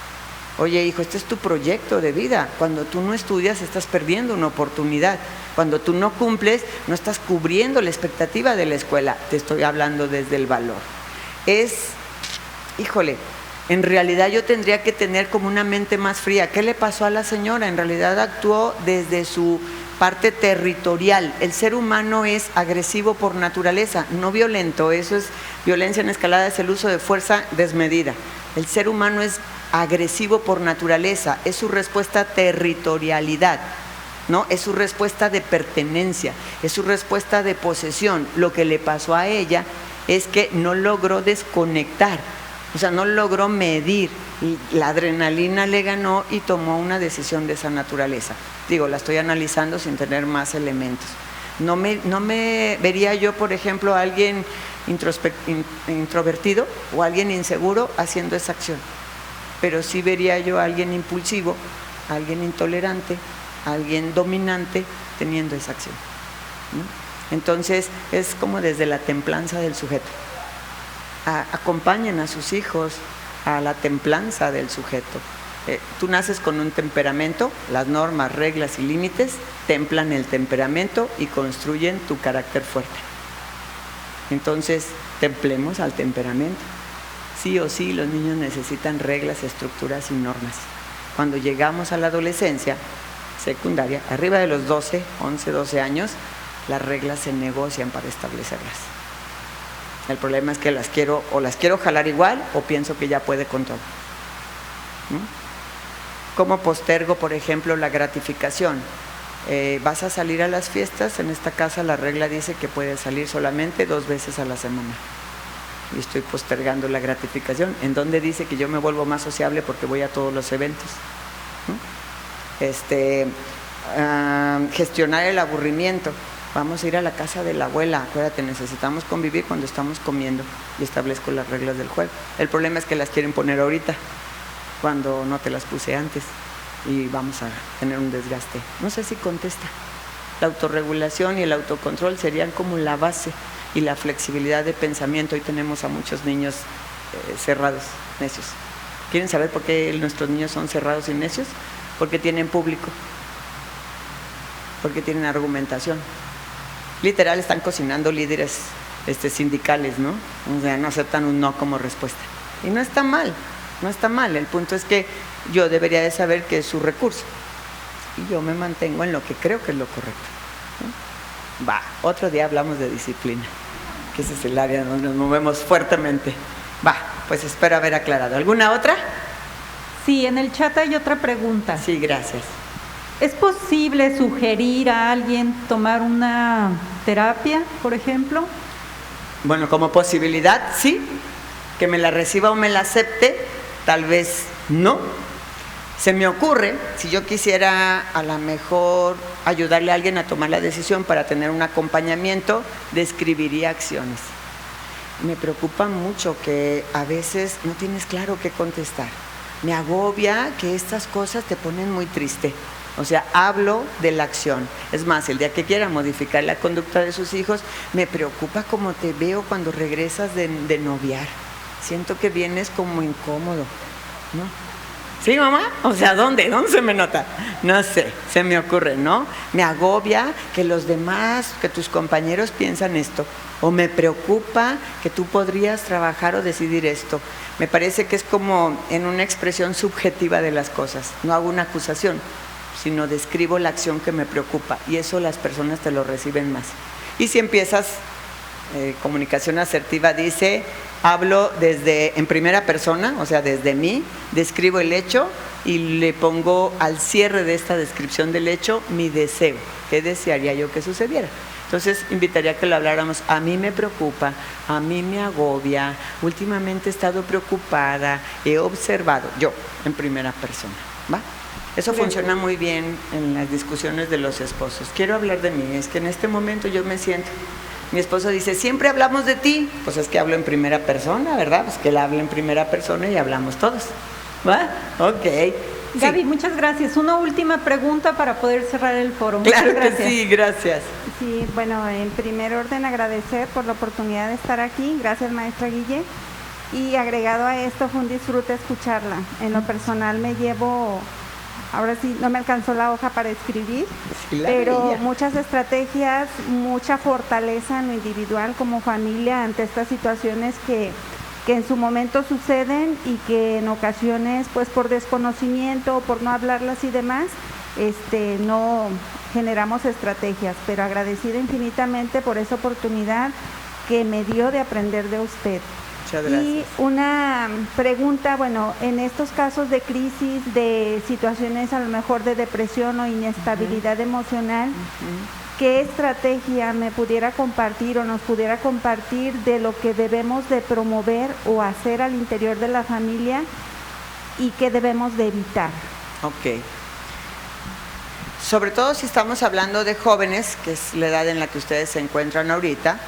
Oye, hijo, este es tu proyecto de vida. Cuando tú no estudias estás perdiendo una oportunidad. Cuando tú no cumples, no estás cubriendo la expectativa de la escuela. Te estoy hablando desde el valor. En realidad yo tendría que tener como una mente más fría. ¿Qué le pasó a la señora? En realidad actuó desde su parte territorial. El ser humano es agresivo por naturaleza, no violento. Eso es violencia en escalada, es el uso de fuerza desmedida. El ser humano es agresivo por naturaleza, es su respuesta a territorialidad, ¿no? Es su respuesta de pertenencia, es su respuesta de posesión. Lo que le pasó a ella es que no logró desconectar, o sea, no logró medir, y la adrenalina le ganó y tomó una decisión de esa naturaleza. Digo, la estoy analizando sin tener más elementos. No me vería yo, por ejemplo, a alguien introvertido o alguien inseguro haciendo esa acción, pero sí vería yo a alguien impulsivo, a alguien intolerante, a alguien dominante teniendo esa acción, ¿no? Entonces es como desde la templanza del sujeto. Acompañen a sus hijos a la templanza del sujeto. Tú naces con un temperamento, las normas, reglas y límites templan el temperamento y construyen tu carácter fuerte. Entonces, templemos al temperamento. Sí o sí, los niños necesitan reglas, estructuras y normas. Cuando llegamos a la adolescencia, secundaria, arriba de los 12, 11, 12 años, las reglas se negocian para establecerlas. El problema es que las quiero jalar igual o pienso que ya puede con todo, ¿no? ¿Cómo postergo, por ejemplo, la gratificación? Vas a salir a las fiestas, en esta casa la regla dice que puedes salir solamente 2 veces a la semana. Y estoy postergando la gratificación. ¿En dónde dice que yo me vuelvo más sociable porque voy a todos los eventos? ¿No? Gestionar el aburrimiento. Vamos a ir a la casa de la abuela, acuérdate, necesitamos convivir cuando estamos comiendo y establezco las reglas del juego. El problema es que las quieren poner ahorita, cuando no te las puse antes, y vamos a tener un desgaste. No sé si contesta. La autorregulación y el autocontrol serían como la base y la flexibilidad de pensamiento. Hoy tenemos a muchos niños cerrados, necios. ¿Quieren saber por qué nuestros niños son cerrados y necios? Porque tienen público, porque tienen argumentación. Literal, están cocinando líderes sindicales, ¿no? O sea, no aceptan un no como respuesta. Y no está mal, no está mal. El punto es que yo debería de saber que es su recurso. Y yo me mantengo en lo que creo que es lo correcto, ¿no? Va, otro día hablamos de disciplina, que ese es el área donde nos movemos fuertemente. Va, pues espero haber aclarado. ¿Alguna otra? Sí, en el chat hay otra pregunta. Sí, gracias. ¿Es posible sugerir a alguien tomar una terapia, por ejemplo? Bueno, como posibilidad, sí. Que me la reciba o me la acepte, tal vez no. Se me ocurre, si yo quisiera a lo mejor ayudarle a alguien a tomar la decisión para tener un acompañamiento, describiría acciones. Me preocupa mucho que a veces no tienes claro qué contestar. Me agobia que estas cosas te ponen muy triste. O sea, hablo de la acción. Es más, el día que quiera modificar la conducta de sus hijos, me preocupa cómo te veo cuando regresas de noviar. Siento que vienes como incómodo, ¿no? ¿Sí, mamá? O sea, ¿dónde se me nota? No sé, se me ocurre, ¿no? Me agobia que los demás, que tus compañeros piensan esto. O me preocupa que tú podrías trabajar o decidir esto. Me parece que es como en una expresión subjetiva de las cosas. No hago una acusación, sino describo la acción que me preocupa, y eso las personas te lo reciben más. Y si empiezas comunicación asertiva, dice, hablo en primera persona, o sea, desde mí, describo el hecho y le pongo al cierre de esta descripción del hecho mi deseo, qué desearía yo que sucediera. Entonces, invitaría a que lo habláramos. A mí me preocupa, a mí me agobia, últimamente he estado preocupada, he observado, yo, en primera persona, ¿va? Eso funciona muy bien en las discusiones de los esposos. Quiero hablar de mí, es que en este momento yo me siento. Mi esposo dice, siempre hablamos de ti. Pues es que hablo en primera persona, ¿verdad? Pues que él hable en primera persona y hablamos todos. ¿Va? Ok. Gaby, sí. Muchas gracias. Una última pregunta para poder cerrar el foro. Claro que sí, gracias. Sí, bueno, en primer orden agradecer por la oportunidad de estar aquí. Gracias, maestra Guille. Y agregado a esto, fue un disfrute escucharla. En lo personal me llevo... Ahora sí, no me alcanzó la hoja para escribir, sí, pero veía. Muchas estrategias, mucha fortaleza en lo individual como familia ante estas situaciones que en su momento suceden y que en ocasiones, pues por desconocimiento o por no hablarlas y demás, generamos estrategias, pero agradecida infinitamente por esa oportunidad que me dio de aprender de usted. Muchas gracias. Y una pregunta, bueno, en estos casos de crisis, de situaciones a lo mejor de depresión o inestabilidad emocional, ¿qué estrategia me pudiera compartir o nos pudiera compartir de lo que debemos de promover o hacer al interior de la familia y qué debemos de evitar? Ok. Sobre todo si estamos hablando de jóvenes, que es la edad en la que ustedes se encuentran ahorita,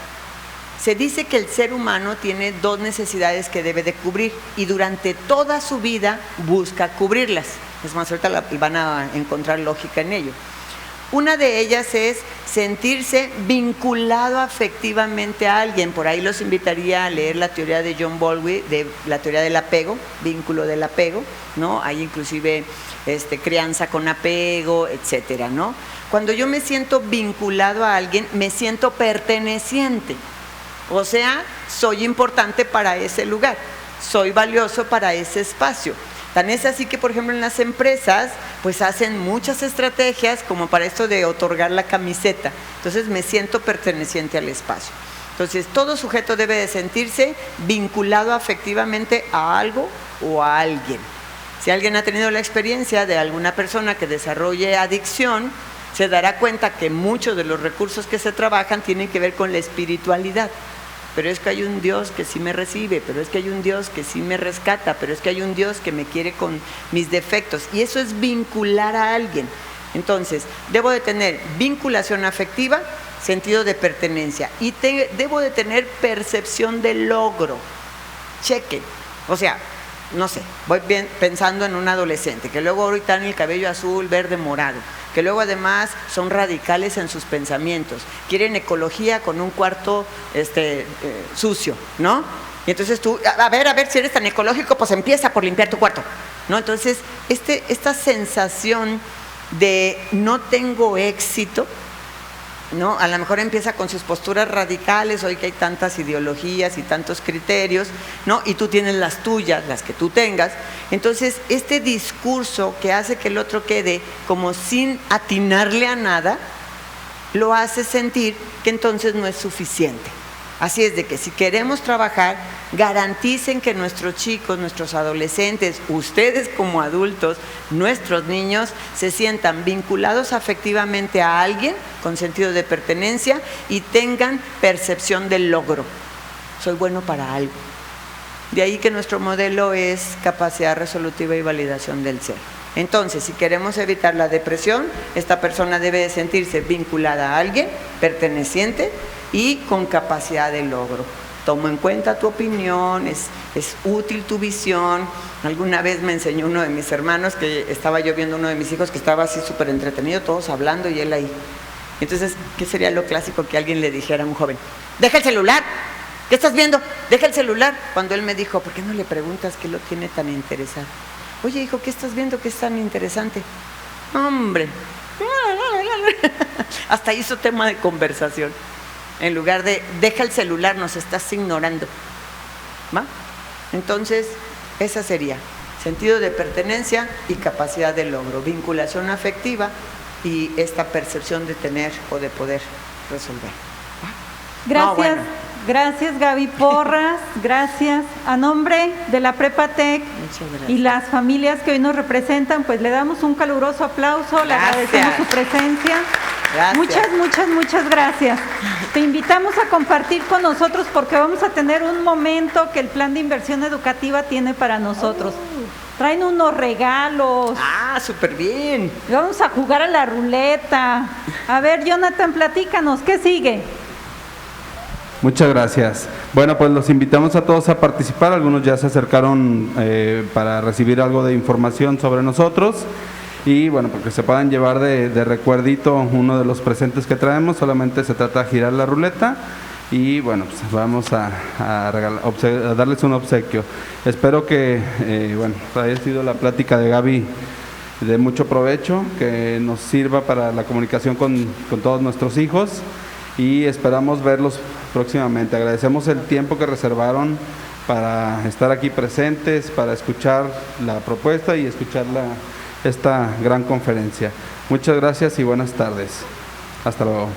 se dice que el ser humano tiene dos necesidades que debe de cubrir y durante toda su vida busca cubrirlas. Es más, ahorita van a encontrar lógica en ello. Una de ellas es sentirse vinculado afectivamente a alguien. Por ahí los invitaría a leer la teoría de John Bowlby, de la teoría del apego, vínculo del apego, ¿no? Hay inclusive crianza con apego, etcétera, ¿no? Cuando yo me siento vinculado a alguien, me siento perteneciente. O sea, soy importante para ese lugar, soy valioso para ese espacio. Tan es así que, por ejemplo, en las empresas, pues hacen muchas estrategias como para esto de otorgar la camiseta. Entonces me siento perteneciente al espacio. Entonces todo sujeto debe de sentirse vinculado afectivamente a algo o a alguien. Si alguien ha tenido la experiencia de alguna persona que desarrolle adicción, se dará cuenta que muchos de los recursos que se trabajan tienen que ver con la espiritualidad. Pero es que hay un Dios que sí me recibe, pero es que hay un Dios que sí me rescata, pero es que hay un Dios que me quiere con mis defectos. Y eso es vincular a alguien. Entonces, debo de tener vinculación afectiva, sentido de pertenencia, y debo de tener percepción de logro. Cheque. O sea, no sé, voy bien pensando en un adolescente, que luego ahorita tiene el cabello azul, verde, morado, que luego además son radicales en sus pensamientos, quieren ecología con un cuarto sucio, ¿no? Y entonces tú, a ver si eres tan ecológico, pues empieza por limpiar tu cuarto, ¿no? Entonces, esta sensación de no tengo éxito, ¿no? A lo mejor empieza con sus posturas radicales, hoy que hay tantas ideologías y tantos criterios, ¿no? Y tú tienes las tuyas, las que tú tengas. Entonces, este discurso que hace que el otro quede como sin atinarle a nada, lo hace sentir que entonces no es suficiente. Así es de que si queremos trabajar, garanticen que nuestros chicos, nuestros adolescentes, ustedes como adultos, nuestros niños, se sientan vinculados afectivamente a alguien con sentido de pertenencia y tengan percepción del logro. Soy bueno para algo. De ahí que nuestro modelo es capacidad resolutiva y validación del ser. Entonces, si queremos evitar la depresión, esta persona debe de sentirse vinculada a alguien, perteneciente y con capacidad de logro. Tomo en cuenta tu opinión, es útil tu visión. Alguna vez me enseñó uno de mis hermanos que estaba yo viendo uno de mis hijos que estaba así súper entretenido, todos hablando y él ahí. Entonces, ¿qué sería lo clásico que alguien le dijera a un joven? ¡Deja el celular! ¿Qué estás viendo? ¡Deja el celular! Cuando él me dijo, ¿por qué no le preguntas qué lo tiene tan interesado? Oye, hijo, ¿qué estás viendo que es tan interesante? ¡Hombre! Hasta hizo tema de conversación. En lugar de, deja el celular, nos estás ignorando. ¿Va? Entonces, esa sería sentido de pertenencia y capacidad de logro, vinculación afectiva y esta percepción de tener o de poder resolver. Gracias, no, bueno. Gracias Gaby Porras, gracias. A nombre de la Prepatec y las familias que hoy nos representan, pues le damos un caluroso aplauso, le agradecemos su presencia. Gracias. Muchas gracias. Te invitamos a compartir con nosotros porque vamos a tener un momento que el Plan de Inversión Educativa tiene para nosotros. Traen unos regalos. Ah, súper bien. Vamos a jugar a la ruleta. A ver, Jonathan, platícanos, ¿qué sigue? Muchas gracias. Bueno, pues los invitamos a todos a participar. Algunos ya se acercaron para recibir algo de información sobre nosotros. Y bueno, porque se puedan llevar de recuerdito uno de los presentes que traemos. Solamente se trata de girar la ruleta. Y bueno, pues vamos a darles un obsequio. Espero que haya sido la plática de Gaby de mucho provecho, que nos sirva para la comunicación con todos nuestros hijos. Y esperamos verlos próximamente. Agradecemos el tiempo que reservaron para estar aquí presentes, para escuchar la propuesta y escuchar esta gran conferencia. Muchas gracias y buenas tardes. Hasta luego.